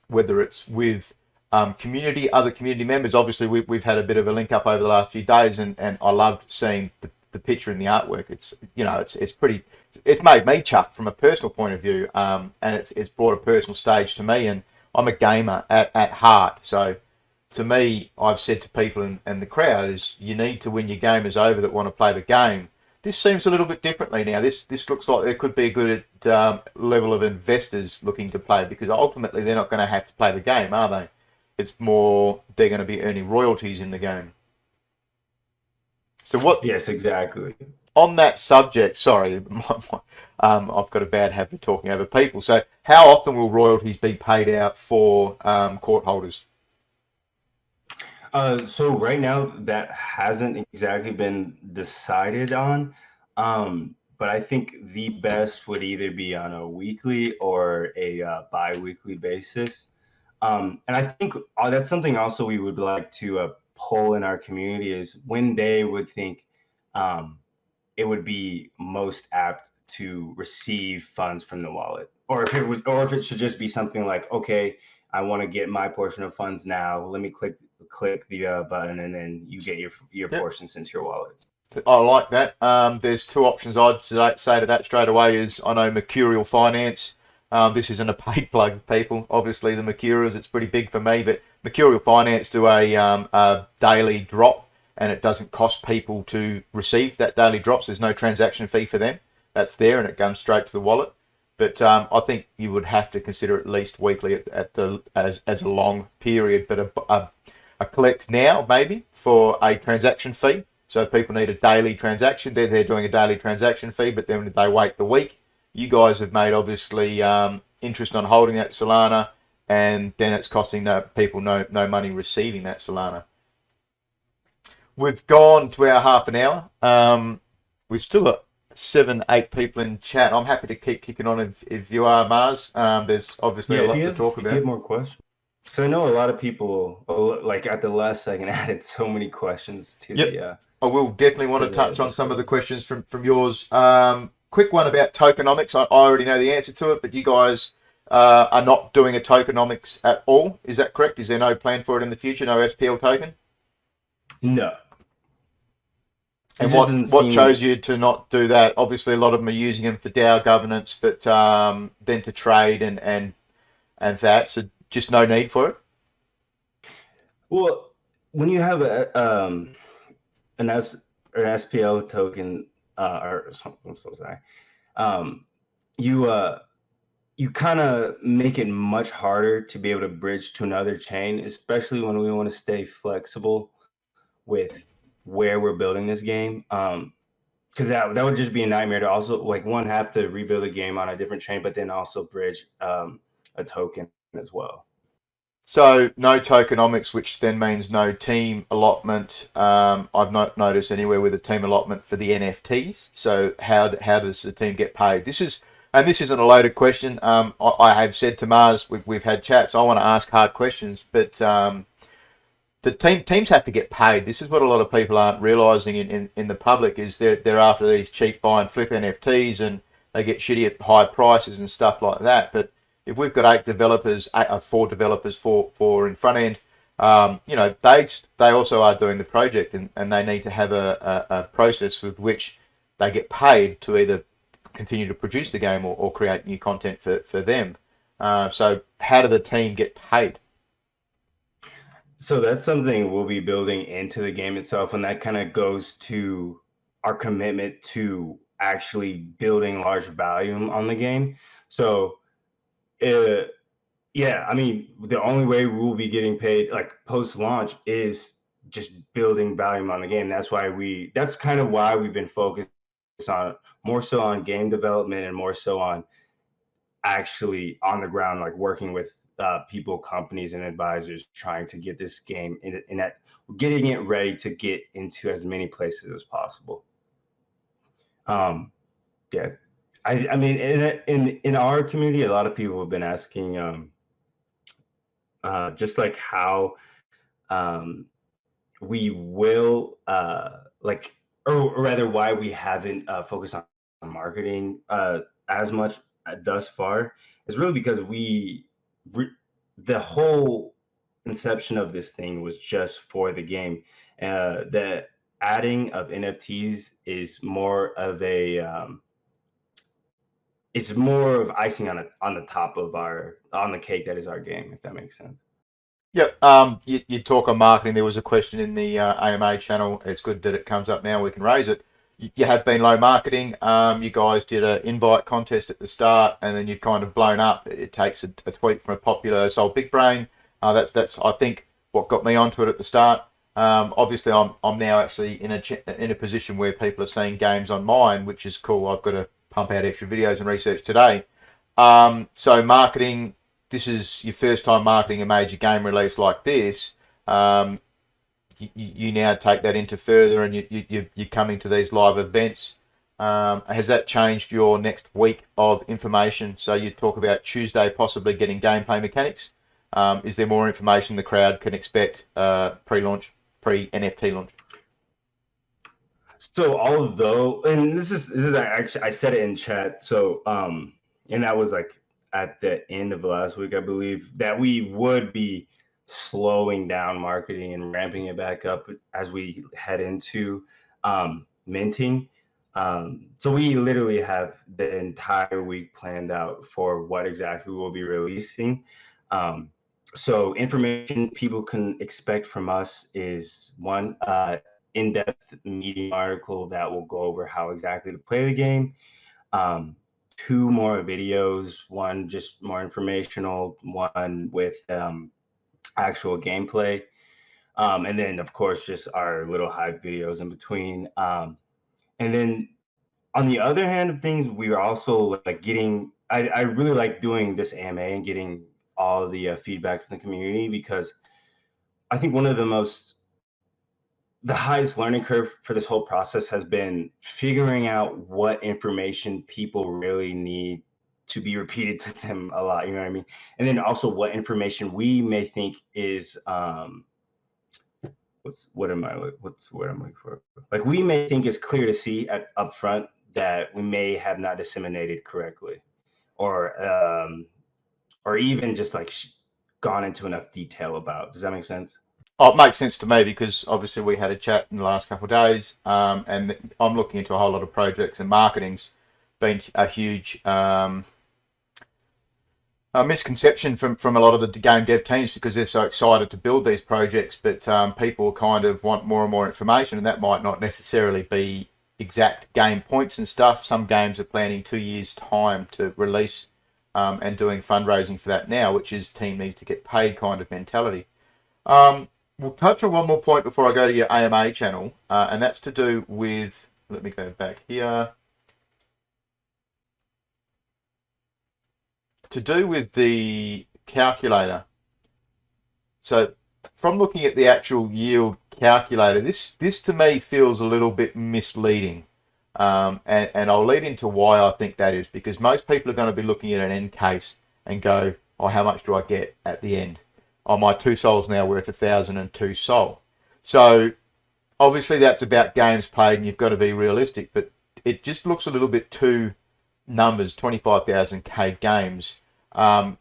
Speaker 1: whether it's with other community members. Obviously, we've had a bit of a link up over the last few days, and I loved seeing the picture and the artwork. It's, you know, it's pretty. It's made me chuffed from a personal point of view, and it's brought a personal stage to me. And I'm a gamer at heart, so to me, I've said to people and the crowd is you need to win your gamers over that want to play the game. This seems a little bit differently now. This looks like there could be a good level of investors looking to play, because ultimately they're not going to have to play the game, are they? It's more they're going to be earning royalties in the game. So what?
Speaker 2: Yes, exactly.
Speaker 1: On that subject, sorry, I've got a bad habit of talking over people. So how often will royalties be paid out for court holders?
Speaker 2: So right now that hasn't exactly been decided on, but I think the best would either be on a weekly or a bi-weekly basis. And I think that's something also we would like to poll in our community is when they would think um, it would be most apt to receive funds from the wallet, or if it should just be something like, okay, I want to get my portion of funds now. Let me click the button, and then you get your
Speaker 1: Yep.
Speaker 2: portion sent to your wallet.
Speaker 1: I like that. There's two options I'd say to that straight away. Is I know Mercurial Finance. This isn't a paid plug, people. Obviously, the Mercurials, it's pretty big for me, but Mercurial Finance do a daily drop, and it doesn't cost people to receive that daily drops. There's no transaction fee for them. That's there, and it comes straight to the wallet. But I think you would have to consider at least weekly as a long period, but a collect now maybe for a transaction fee. So if people need a daily transaction, they're doing a daily transaction fee, but then they wait the week. You guys have made obviously interest on holding that Solana, and then it's costing people no money receiving that Solana. We've gone to our half an hour. We've still got 7-8 people in chat. I'm happy to keep kicking on if you are, Mars. There's obviously a lot to talk about.
Speaker 2: If you have more questions. So I know a lot of people, like at the last second, added so many questions to the.
Speaker 1: I will definitely want to touch on some of the questions from yours. Quick one about tokenomics. I already know the answer to it, but you guys are not doing a tokenomics at all. Is that correct? Is there no plan for it in the future? No SPL token?
Speaker 2: No.
Speaker 1: And what chose you to not do that? Obviously, a lot of them are using them for DAO governance, but then to trade and that. So just no need for it.
Speaker 2: Well, when you have an SPL token, or something, I'm so sorry, you kind of make it much harder to be able to bridge to another chain, especially when we want to stay flexible with where we're building this game. Because that would just be a nightmare to also have to rebuild a game on a different chain, but then also bridge a token as well.
Speaker 1: So no tokenomics, which then means no team allotment. I've not noticed anywhere with a team allotment for the NFTs. So how does the team get paid? This isn't a loaded question. I have said to Mars, we've had chats. I want to ask hard questions, but the teams have to get paid. This is what a lot of people aren't realizing in the public is they're after these cheap buy and flip NFTs, and they get shitty at high prices and stuff like that. But if we've got 4 developers, four in front end, they also are doing the project, and they need to have a process with which they get paid to either continue to produce the game or create new content for them. So how do the team get paid?
Speaker 2: So that's something we'll be building into the game itself, and that kind of goes to our commitment to actually building large volume on the game. So, yeah, I mean, the only way we will be getting paid like post launch is just building volume on the game. That's kind of why we've been focused on more so on game development and more so on actually on the ground, like working with people, companies, and advisors, trying to get this game getting it ready to get into as many places as possible. Yeah, I mean, in our community, a lot of people have been asking, just like how um, we will like, or rather, why we haven't focused on marketing as much thus far is really because the whole inception of this thing was just for the game. The adding of NFTs is more of a it's more of icing on the top of on the cake that is our game, if that makes sense.
Speaker 1: Yep. You talk on marketing. There was a question in the AMA channel. It's good that it comes up now. We can raise it. You have been low marketing. You guys did an invite contest at the start, and then you've kind of blown up. It takes a tweet from a popular Soul Big Brain. That's I think what got me onto it at the start. Obviously, I'm now actually in a position where people are seeing games on mine, which is cool. I've got to pump out extra videos and research today. So marketing. This is your first time marketing a major game release like this. You now take that into further, and you're coming to these live events. Has that changed your next week of information? So you talk about Tuesday possibly getting gameplay mechanics. Is there more information the crowd can expect pre-launch, pre-NFT launch?
Speaker 2: So although, and this is actually, I said it in chat. So and that was like at the end of last week, I believe, that we would be slowing down marketing and ramping it back up as we head into minting. So we literally have the entire week planned out for what exactly we'll be releasing. So information people can expect from us is one, in-depth Medium article that will go over how exactly to play the game. Two more videos, one just more informational, one with actual gameplay. And then of course, just our little hype videos in between. And then on the other hand of things, we are also like I really like doing this AMA and getting all the feedback from the community, because I think one of the highest learning curve for this whole process has been figuring out what information people really need to be repeated to them a lot, you know what I mean? And then also what information we may think is what's the word I'm looking for? Like we may think is clear to see up front that we may have not disseminated correctly, or or even just like gone into enough detail about. Does that make sense?
Speaker 1: Oh, it makes sense to me because obviously we had a chat in the last couple of days, and I'm looking into a whole lot of projects, and marketing's been a huge a misconception from a lot of the game dev teams because they're so excited to build these projects, but people kind of want more and more information, and that might not necessarily be exact game points and stuff. Some games are planning 2 years' time to release and doing fundraising for that now, which is team needs to get paid kind of mentality. We'll touch on one more point before I go to your AMA channel, and that's to do with, let me go back here, to do with the calculator. So from looking at the actual yield calculator, this to me feels a little bit misleading. And I'll lead into why I think that is, because most people are going to be looking at an end case and go, oh, how much do I get at the end? Oh, my 2 soul's now worth 1,002 soul. So obviously that's about games played and you've got to be realistic, but it just looks a little bit too numbers, 25,000k games. Can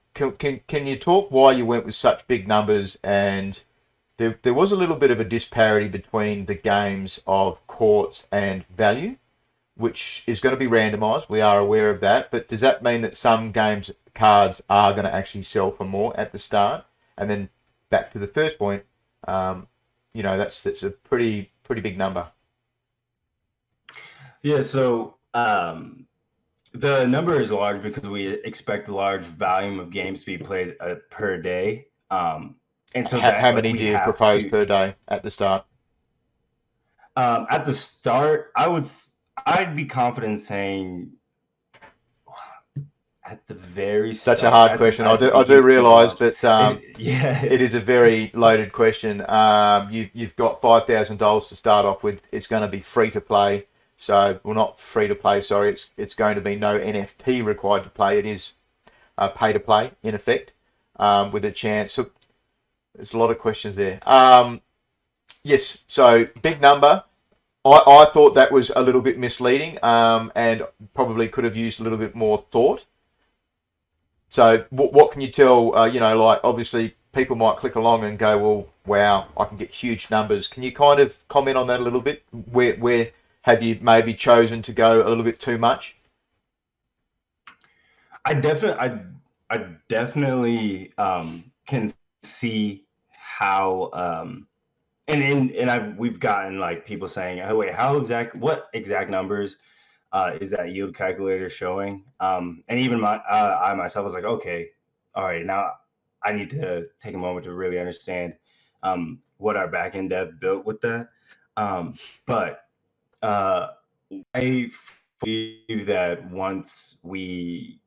Speaker 1: you talk why you went with such big numbers? And there was a little bit of a disparity between the games of courts and value, which is going to be randomized. We are aware of that, but does that mean that some games cards are going to actually sell for more at the start? And then back to the first point, that's a pretty big number.
Speaker 2: Yeah, so the number is large because we expect a large volume of games to be played per day. And so
Speaker 1: how many do you propose per day at the start?
Speaker 2: At the start, I'd be confident saying at the very start.
Speaker 1: Such a hard question. I do realise, but
Speaker 2: yeah,
Speaker 1: it is a very loaded question. You've got $5,000 to start off with. It's going to be free to play. So, well, not free to play. Sorry, it's going to be no NFT required to play. It is pay to play in effect, with a chance. So there's a lot of questions there. Yes, so big number. I thought that was a little bit misleading, and probably could have used a little bit more thought. So what can you tell? Like obviously people might click along and go, well, wow, I can get huge numbers. Can you kind of comment on that a little bit? Where have you maybe chosen to go a little bit too much?
Speaker 2: I definitely can see how we've gotten like people saying, oh wait, what exact numbers is that yield calculator showing? And even I myself was like, okay, all right, now I need to take a moment to really understand what our backend dev built with that. But I believe that once we,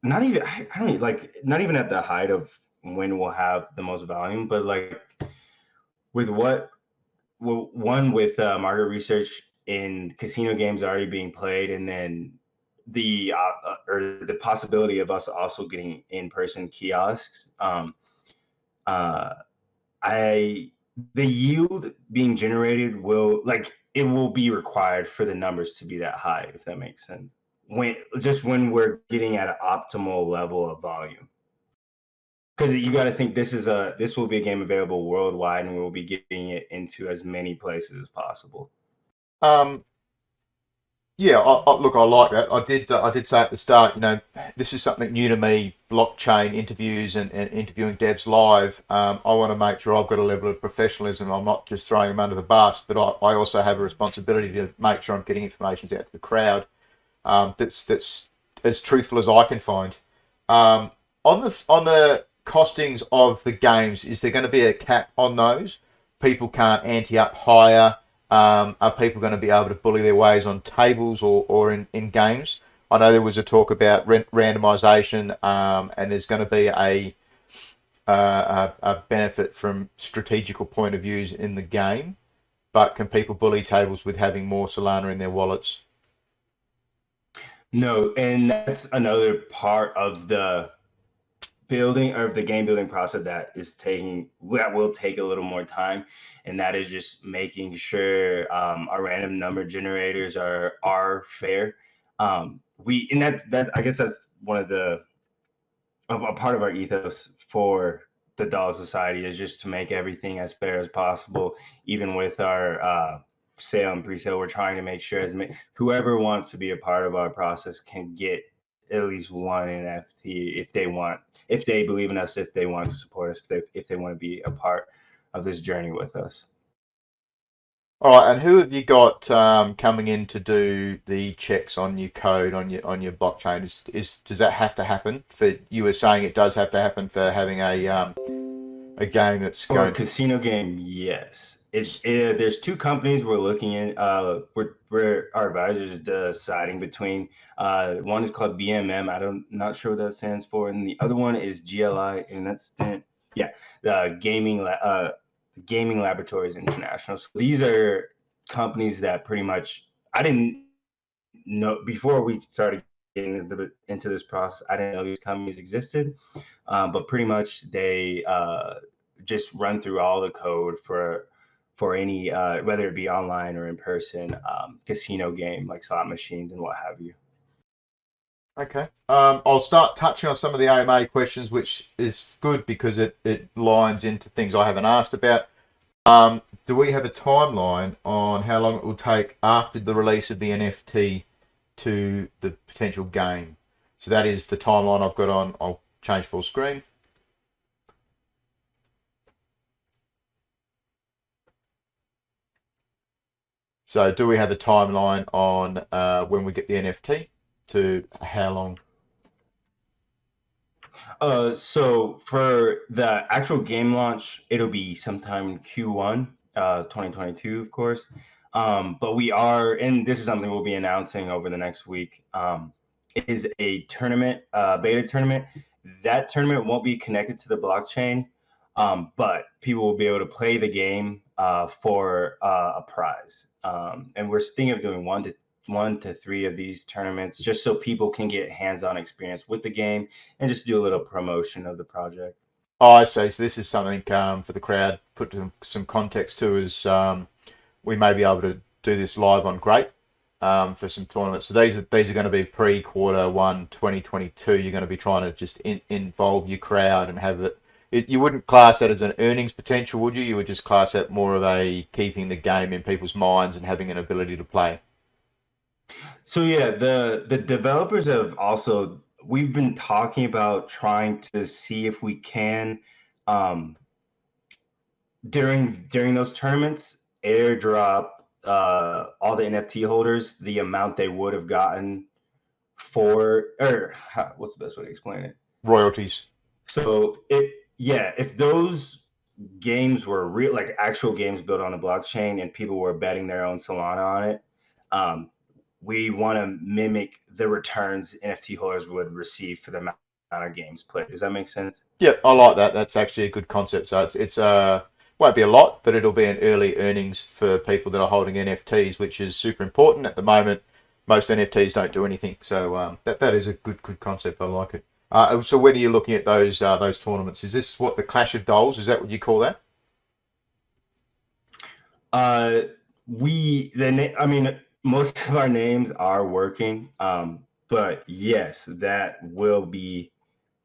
Speaker 2: not even, I don't like, not even at the height of when we'll have the most volume, but like with one with market research in casino games already being played, and then the possibility of us also getting in-person kiosks. Uh, I The yield being generated it will be required for the numbers to be that high, if that makes sense. When we're getting at an optimal level of volume. Because you got to think this will be a game available worldwide, and we'll be getting it into as many places as possible.
Speaker 1: Um, Yeah, look, I like that. I did say at the start, this is something new to me, blockchain interviews and interviewing devs live. I want to make sure I've got a level of professionalism. I'm not just throwing them under the bus, but I also have a responsibility to make sure I'm getting information out to the crowd, that's as truthful as I can find. On the costings of the games, is there going to be a cap on those? People can't ante up higher. Are people going to be able to bully their ways on tables or in games? I know there was a talk about randomization, and there's going to be a benefit from strategical point of views in the game. But can people bully tables with having more Solana in their wallets?
Speaker 2: No, and that's another part of the building or the game building process that will take a little more time, and that is just making sure our random number generators are fair. We and that I guess that's one of a part of our ethos for the Doll Society is just to make everything as fair as possible. Even with our sale and pre-sale, we're trying to make sure whoever wants to be a part of our process can get at least one NFT if they believe in us, if they want to support us, if they want to be a part of this journey with us.
Speaker 1: All right, and who have you got coming in to do the checks on your code on your blockchain? Does that have to happen? For you were saying it does have to happen for having a game that's
Speaker 2: For a
Speaker 1: going to.
Speaker 2: casino game, yes. There's two companies we're looking in. We're our advisors is deciding between. One is called BMM. Not sure what that stands for, and the other one is GLI, and the Gaming Laboratories International. So these are companies that pretty much I didn't know before we started getting into this process. I didn't know these companies existed, but pretty much they just run through all the code for any whether it be online or in person casino game like slot machines and what have you.
Speaker 1: Okay. I'll start touching on some of the AMA questions, which is good because it lines into things I haven't asked about. Do we have a timeline on how long it will take after the release of the NFT to the potential game? So that is the timeline I've got on. I'll change full screen. So do we have a timeline on when we get the NFT to how long?
Speaker 2: So for the actual game launch, it'll be sometime in Q1, 2022, of course. But and this is something we'll be announcing over the next week. It is a tournament, beta tournament. That tournament won't be connected to the blockchain, but people will be able to play the game for a prize. And we're thinking of doing one to three of these tournaments just so people can get hands-on experience with the game and just do a little promotion of the project.
Speaker 1: Oh, I see. So this is something for the crowd, put some context to, is we may be able to do this live on Grape for some tournaments. So these are going to be pre-Q1 2022. You're going to be trying to just involve your crowd and have it. You wouldn't class that as an earnings potential, would you? You would just class that more of a keeping the game in people's minds and having an ability to play.
Speaker 2: So yeah, the developers have also, we've been talking about trying to see if we can during those tournaments airdrop all the NFT holders the amount they would have gotten for, or what's the best way to explain it?
Speaker 1: Royalties.
Speaker 2: So if those games were real, like actual games built on the blockchain, and people were betting their own Solana on it, we want to mimic the returns NFT holders would receive for the amount of games played. Does that make sense?
Speaker 1: Yeah, I like that. That's actually a good concept. So it's won't be a lot, but it'll be an early earnings for people that are holding NFTs, which is super important at the moment. Most NFTs don't do anything, so that is a good concept. I like it. So when are you looking at those tournaments? Is this what, the Clash of Dolls? Is that what you call that?
Speaker 2: I mean, most of our names are working, but yes, that will be,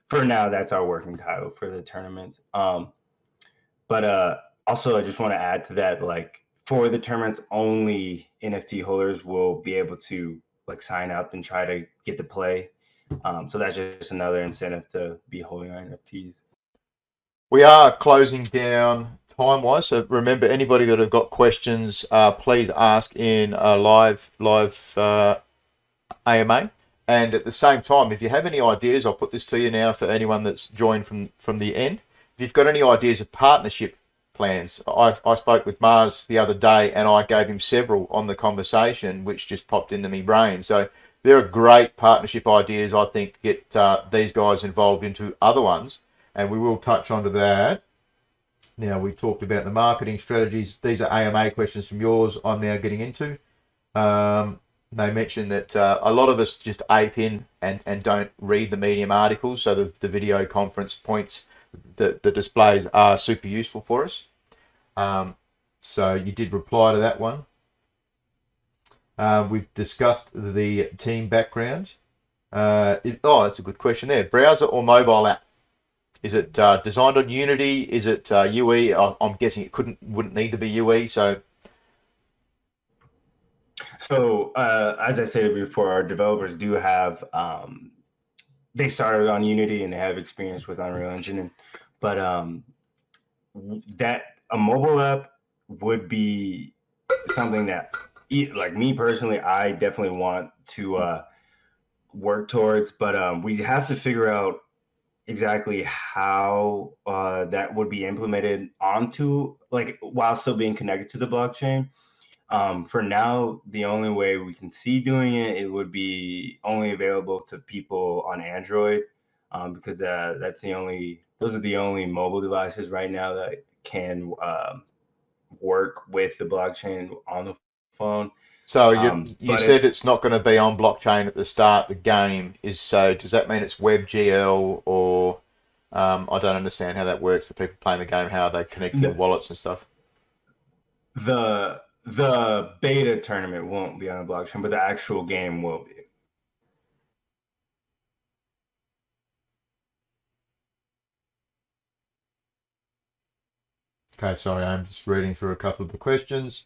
Speaker 2: for now, that's our working title for the tournaments. But also, I just want to add to that, like for the tournaments, only NFT holders will be able to like sign up and try to get to play. So that's just another incentive to be holding our NFTs.
Speaker 1: We are closing down time-wise, so remember, anybody that have got questions, please ask in a live AMA. And at the same time, if you have any ideas, I'll put this to you now for anyone that's joined from the end. If you've got any ideas of partnership plans, I spoke with Mars the other day and I gave him several on the conversation, which just popped into my brain. So there are great partnership ideas, I think, to get these guys involved into other ones. And we will touch onto that. Now, we talked about the marketing strategies. These are AMA questions from yours I'm now getting into. They mentioned that a lot of us just ape in and don't read the Medium articles, so the video conference points, the displays are super useful for us. So you did reply to that one. We've discussed the team background. That's a good question there. Browser or mobile app? Is it designed on Unity? Is it UE? I'm guessing it wouldn't need to be UE. So
Speaker 2: as I said before, our developers do have they started on Unity and they have experience with Unreal Engine, but that a mobile app would be something that, like me personally, I definitely want to work towards, but we have to figure out exactly how that would be implemented onto, like, while still being connected to the blockchain. For now, the only way we can see doing it, it would be only available to people on Android, because those are the only mobile devices right now that can work with the blockchain on the phone.
Speaker 1: So you said it's not going to be on blockchain at the start. The game is, so does that mean it's WebGL, or I don't understand how that works for people playing the game, how they connect to wallets and stuff.
Speaker 2: The beta tournament won't be on the blockchain, but the actual game will be.
Speaker 1: Okay, sorry, I'm just reading through a couple of the questions.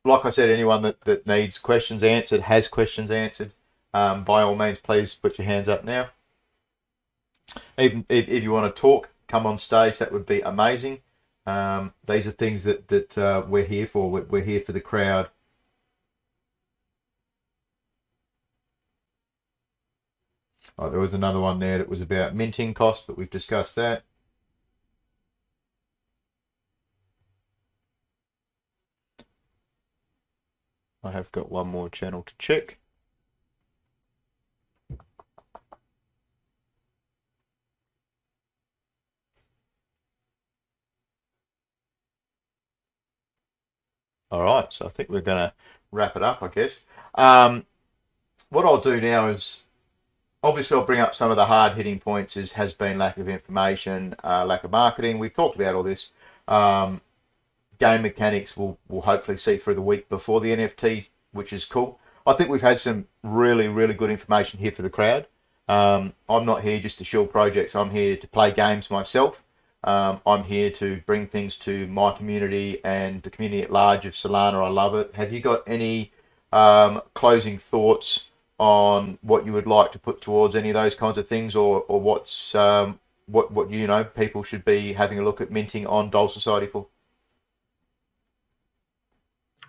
Speaker 1: Like I said, anyone that needs questions answered, has questions answered, by all means, please put your hands up now. Even if you want to talk, come on stage, that would be amazing. These are things that we're here for. We're here for the crowd. Oh, there was another one there that was about minting costs, but we've discussed that. I have got one more channel to check. All right, so I think we're going to wrap it up, I guess. What I'll do now is, obviously, I'll bring up some of the hard-hitting points. Has been lack of information, lack of marketing. We've talked about all this. Game mechanics we'll hopefully see through the week before the NFT, which is cool. I think we've had some really, really good information here for the crowd. I'm not here just to shill projects. I'm here to play games myself. I'm here to bring things to my community and the community at large of Solana. I love it. Have you got any closing thoughts on what you would like to put towards any of those kinds of things, or what's what you know people should be having a look at minting on Doll Society for?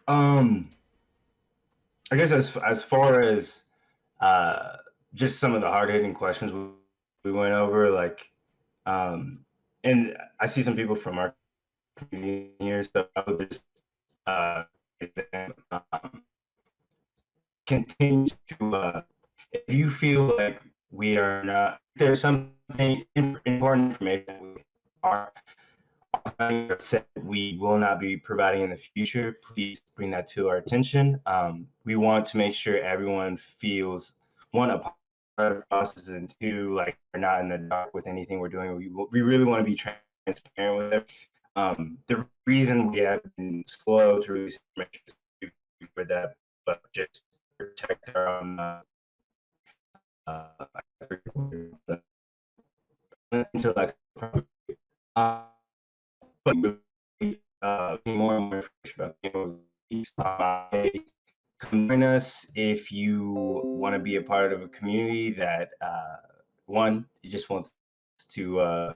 Speaker 2: I guess as far as just some of the hard hitting questions we went over, like, and I see some people from our community here, so I would just continue to, if you feel like we are not, there's something important information we are said we will not be providing in the future, please bring that to our attention. We want to make sure everyone feels, one, a part of the process, and two, like we're not in the dark with anything we're doing. We really want to be transparent with it. The reason we have been slow to release information for that, but just protect our own intellect. But more and more about come join us if you want to be a part of a community that one, it just wants to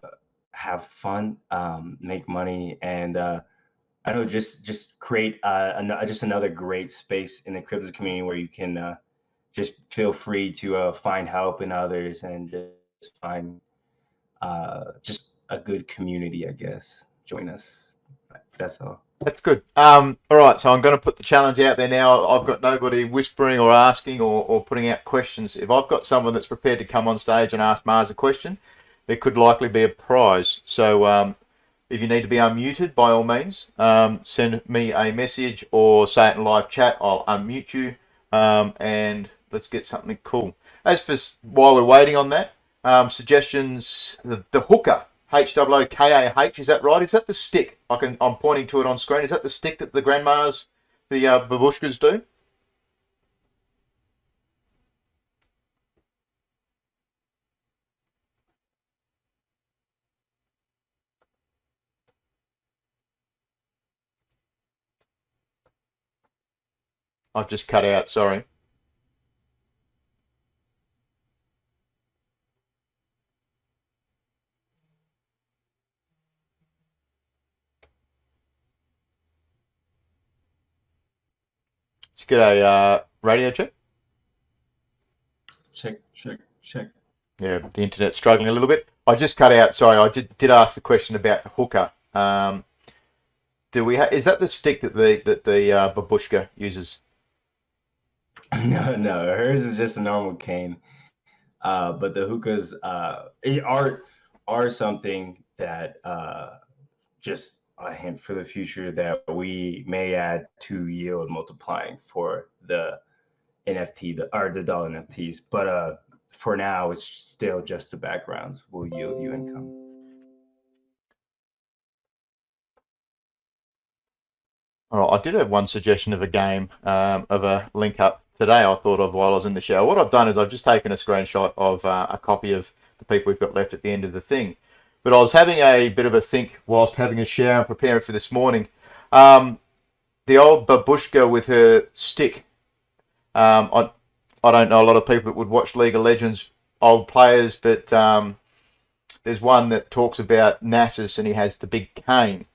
Speaker 2: have fun, make money, and I know just create just another great space in the crypto community where you can just feel free to find help in others and just find just a good community, I guess. Join us. That's all.
Speaker 1: That's good. All right, so I'm going to put the challenge out there now. I've got nobody whispering or asking or putting out questions. If I've got someone that's prepared to come on stage and ask Mars a question, there could likely be a prize. So if you need to be unmuted, by all means, send me a message or say it in live chat. I'll unmute you, and let's get something cool. As for while we're waiting on that, suggestions, the hooker. HOOKAH, is that right? Is that the stick? I'm pointing to it on screen. Is that the stick that the grandmas, the babushkas do? I've just cut out, sorry. Let's get a radio check.
Speaker 2: Check.
Speaker 1: Yeah, the internet's struggling a little bit. I just cut out. Sorry, I did ask the question about the hooker. Do we is that the stick that the babushka uses?
Speaker 2: No, hers is just a normal cane. But the hookahs are something that just a hint for the future that we may add to yield multiplying for the NFT, the doll NFTs. But for now, it's still just the backgrounds will yield you income.
Speaker 1: All right, I did have one suggestion of a game, of a link up today I thought of while I was in the shower. What I've done is I've just taken a screenshot of a copy of the people we've got left at the end of the thing. But I was having a bit of a think whilst having a shower and preparing for this morning. The old babushka with her stick. I don't know a lot of people that would watch League of Legends, old players, but there's one that talks about Nasus and he has the big cane.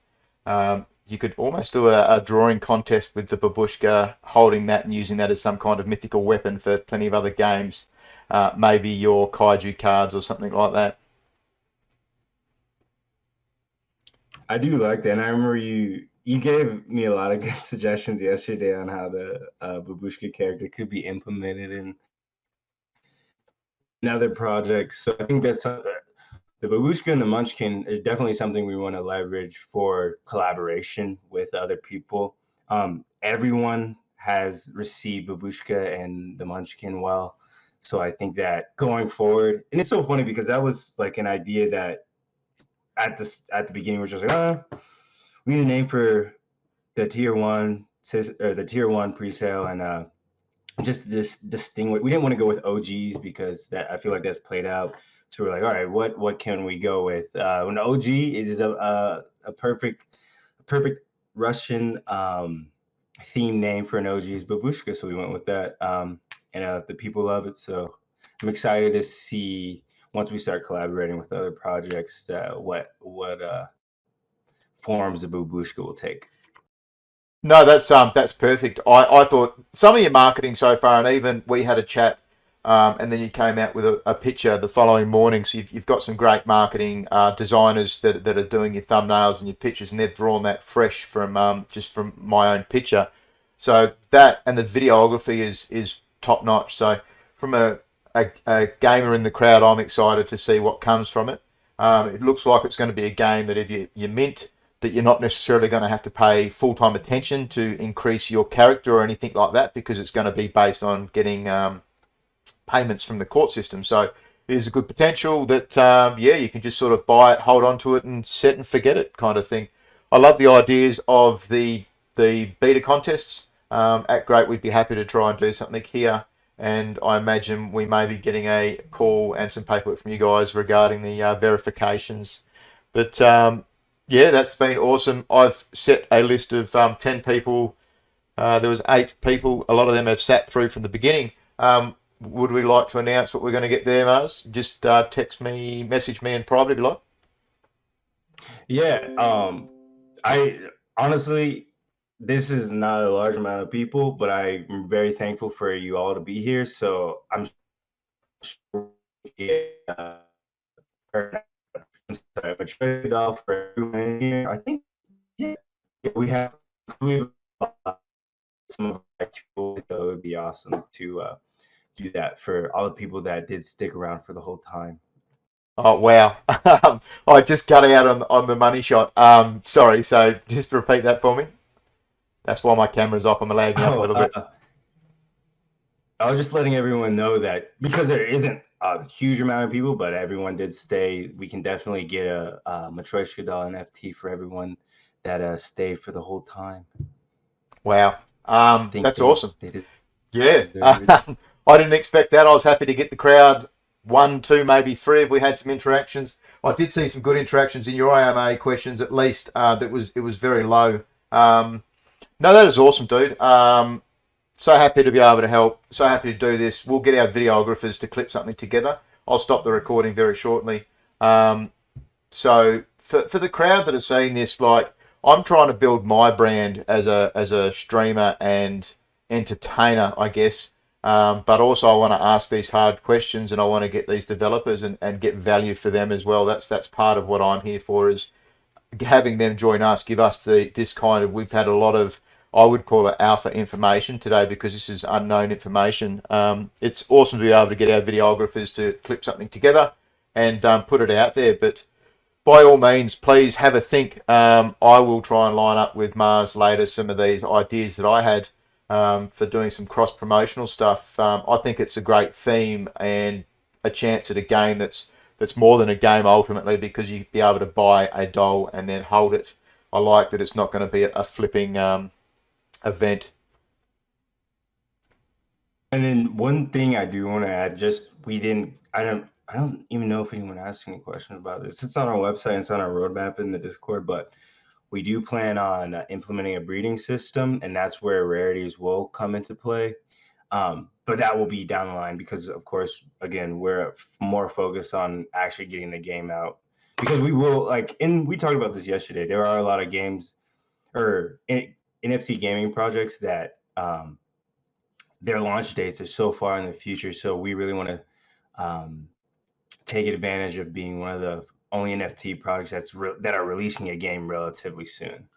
Speaker 1: You could almost do a drawing contest with the babushka holding that and using that as some kind of mythical weapon for plenty of other games. Maybe your kaiju cards or something like that.
Speaker 2: I do like that. And I remember you gave me a lot of good suggestions yesterday on how the babushka character could be implemented in other projects. So I think that's something. The babushka and the munchkin is definitely something we want to leverage for collaboration with other people. Everyone has received Babushka and the Munchkin well. So I think that going forward, and it's so funny because that was like an idea that at the beginning we're just like, we need a name for the tier one presale, and just this thing. We didn't want to go with OGs because that I feel like that's played out. So we're like, all right, what can we go with? An OG is a perfect Russian theme name for an OG is Babushka, so we went with that. And the people love it, so I'm excited to see once we start collaborating with other projects what forms the Babushka will take.
Speaker 1: No, that's perfect. I thought some of your marketing so far, and even we had a chat, and then you came out with a picture the following morning. So you've got some great marketing designers that are doing your thumbnails and your pictures, and they've drawn that fresh from just from my own picture. So that and the videography is top notch. So from a gamer in the crowd, I'm excited to see what comes from it. It looks like it's going to be a game that if you mint, that you're not necessarily going to have to pay full-time attention to increase your character or anything like that, because it's going to be based on getting payments from the court system. So it is a good potential that, yeah, you can just sort of buy it, hold on to it, and set and forget it kind of thing. I love the ideas of the beta contests. At Great, we'd be happy to try and do something here. And I imagine we may be getting a call and some paperwork from you guys regarding the verifications. But yeah, that's been awesome. I've set a list of 10 people. There was 8 people. A lot of them have sat through from the beginning. Would we like to announce what we're going to get there, Mars? Just message me in private if you like.
Speaker 2: Yeah, I honestly, this is not a large amount of people, but I'm very thankful for you all to be here. So I'm sure we get, I'm sorry, but trade off for everyone here. I think yeah, we have some of our people, so it would be awesome to do that for all the people that did stick around for the whole time.
Speaker 1: Oh, wow. I just cut out on the money shot. Sorry, so just repeat that for me. That's why my camera's off. I'm lagging up a
Speaker 2: Oh,
Speaker 1: little bit.
Speaker 2: I was just letting everyone know that because there isn't a huge amount of people, but everyone did stay. We can definitely get a Matryoshka doll NFT for everyone that stayed for the whole time.
Speaker 1: Wow.
Speaker 2: I think
Speaker 1: That's awesome.
Speaker 2: they
Speaker 1: Yeah.
Speaker 2: deserve it.
Speaker 1: I didn't expect that. I was happy to get the crowd 1, 2, maybe 3 if we had some interactions. I did see some good interactions in your AMA questions, at least. It was very low. No, that is awesome, dude. So happy to be able to help. So happy to do this. We'll get our videographers to clip something together. I'll stop the recording very shortly. So for the crowd that are seeing this, like, I'm trying to build my brand as a streamer and entertainer, I guess. But also I want to ask these hard questions, and I want to get these developers and get value for them as well. That's part of what I'm here for, is having them join us, give us this kind of, we've had a lot of, I would call it alpha information today, because this is unknown information. It's awesome to be able to get our videographers to clip something together and put it out there. But by all means, please have a think. I will try and line up with Mars later some of these ideas that I had for doing some cross-promotional stuff. I think it's a great theme and a chance at a game that's more than a game ultimately, because you'd be able to buy a doll and then hold it. I like that it's not going to be a flipping event.
Speaker 2: And then one thing I do want to add, just I don't even know if anyone asked any questions about this. It's on our website, it's on our roadmap in the Discord, but we do plan on implementing a breeding system, and that's where rarities will come into play. But that will be down the line because, of course, again, we're more focused on actually getting the game out. Because we will, like, and we talked about this yesterday, there are a lot of games or NFT gaming projects that their launch dates are so far in the future. So we really want to take advantage of being one of the only NFT projects that are releasing a game relatively soon.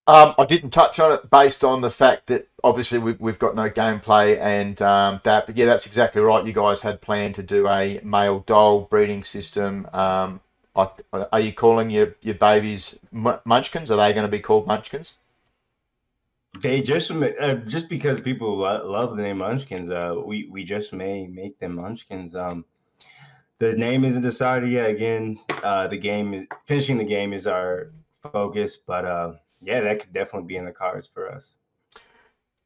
Speaker 1: I didn't touch on it based on the fact that obviously we've got no gameplay and that, but yeah, that's exactly right. You guys had planned to do a male doll breeding system. Are you calling your babies munchkins? Are they going to be called munchkins?
Speaker 2: They just because people love the name Munchkins, we just may make them Munchkins. The name isn't decided yet. Again, the game is finishing the game is our focus, but yeah, that could definitely be in the cards for us.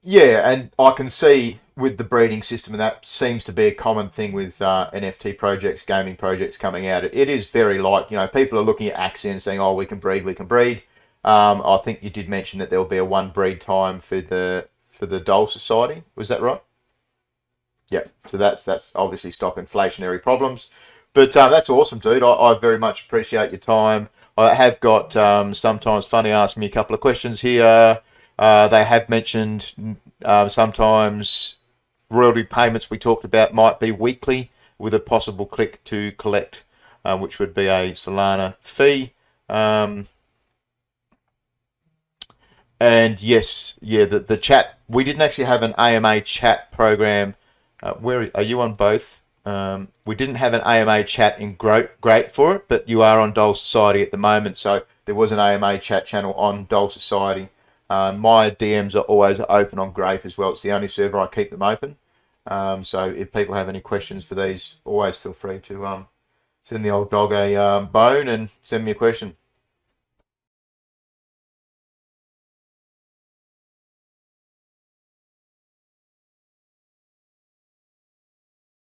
Speaker 1: Yeah, and I can see with the breeding system, and that seems to be a common thing with NFT projects, gaming projects coming out. It is very like, people are looking at Axie and saying, oh, we can breed, we can breed. I think you did mention that there will be a one breed time for the Doll Society. Was that right? Yeah. So that's obviously stop inflationary problems. But that's awesome, dude. I very much appreciate your time. I have got sometimes Funny asking me a couple of questions here. They have mentioned sometimes royalty payments we talked about might be weekly with a possible click to collect, which would be a Solana fee. And yes, yeah, the chat, we didn't actually have an AMA chat program. Where are you on both? We didn't have an AMA chat in Great for it, but you are on Doll Society at the moment, so there was an AMA chat channel on Doll Society. My DMs are always open on Grape as well. It's the only server I keep them open. So if people have any questions for these, always feel free to send the old dog a bone and send me a question.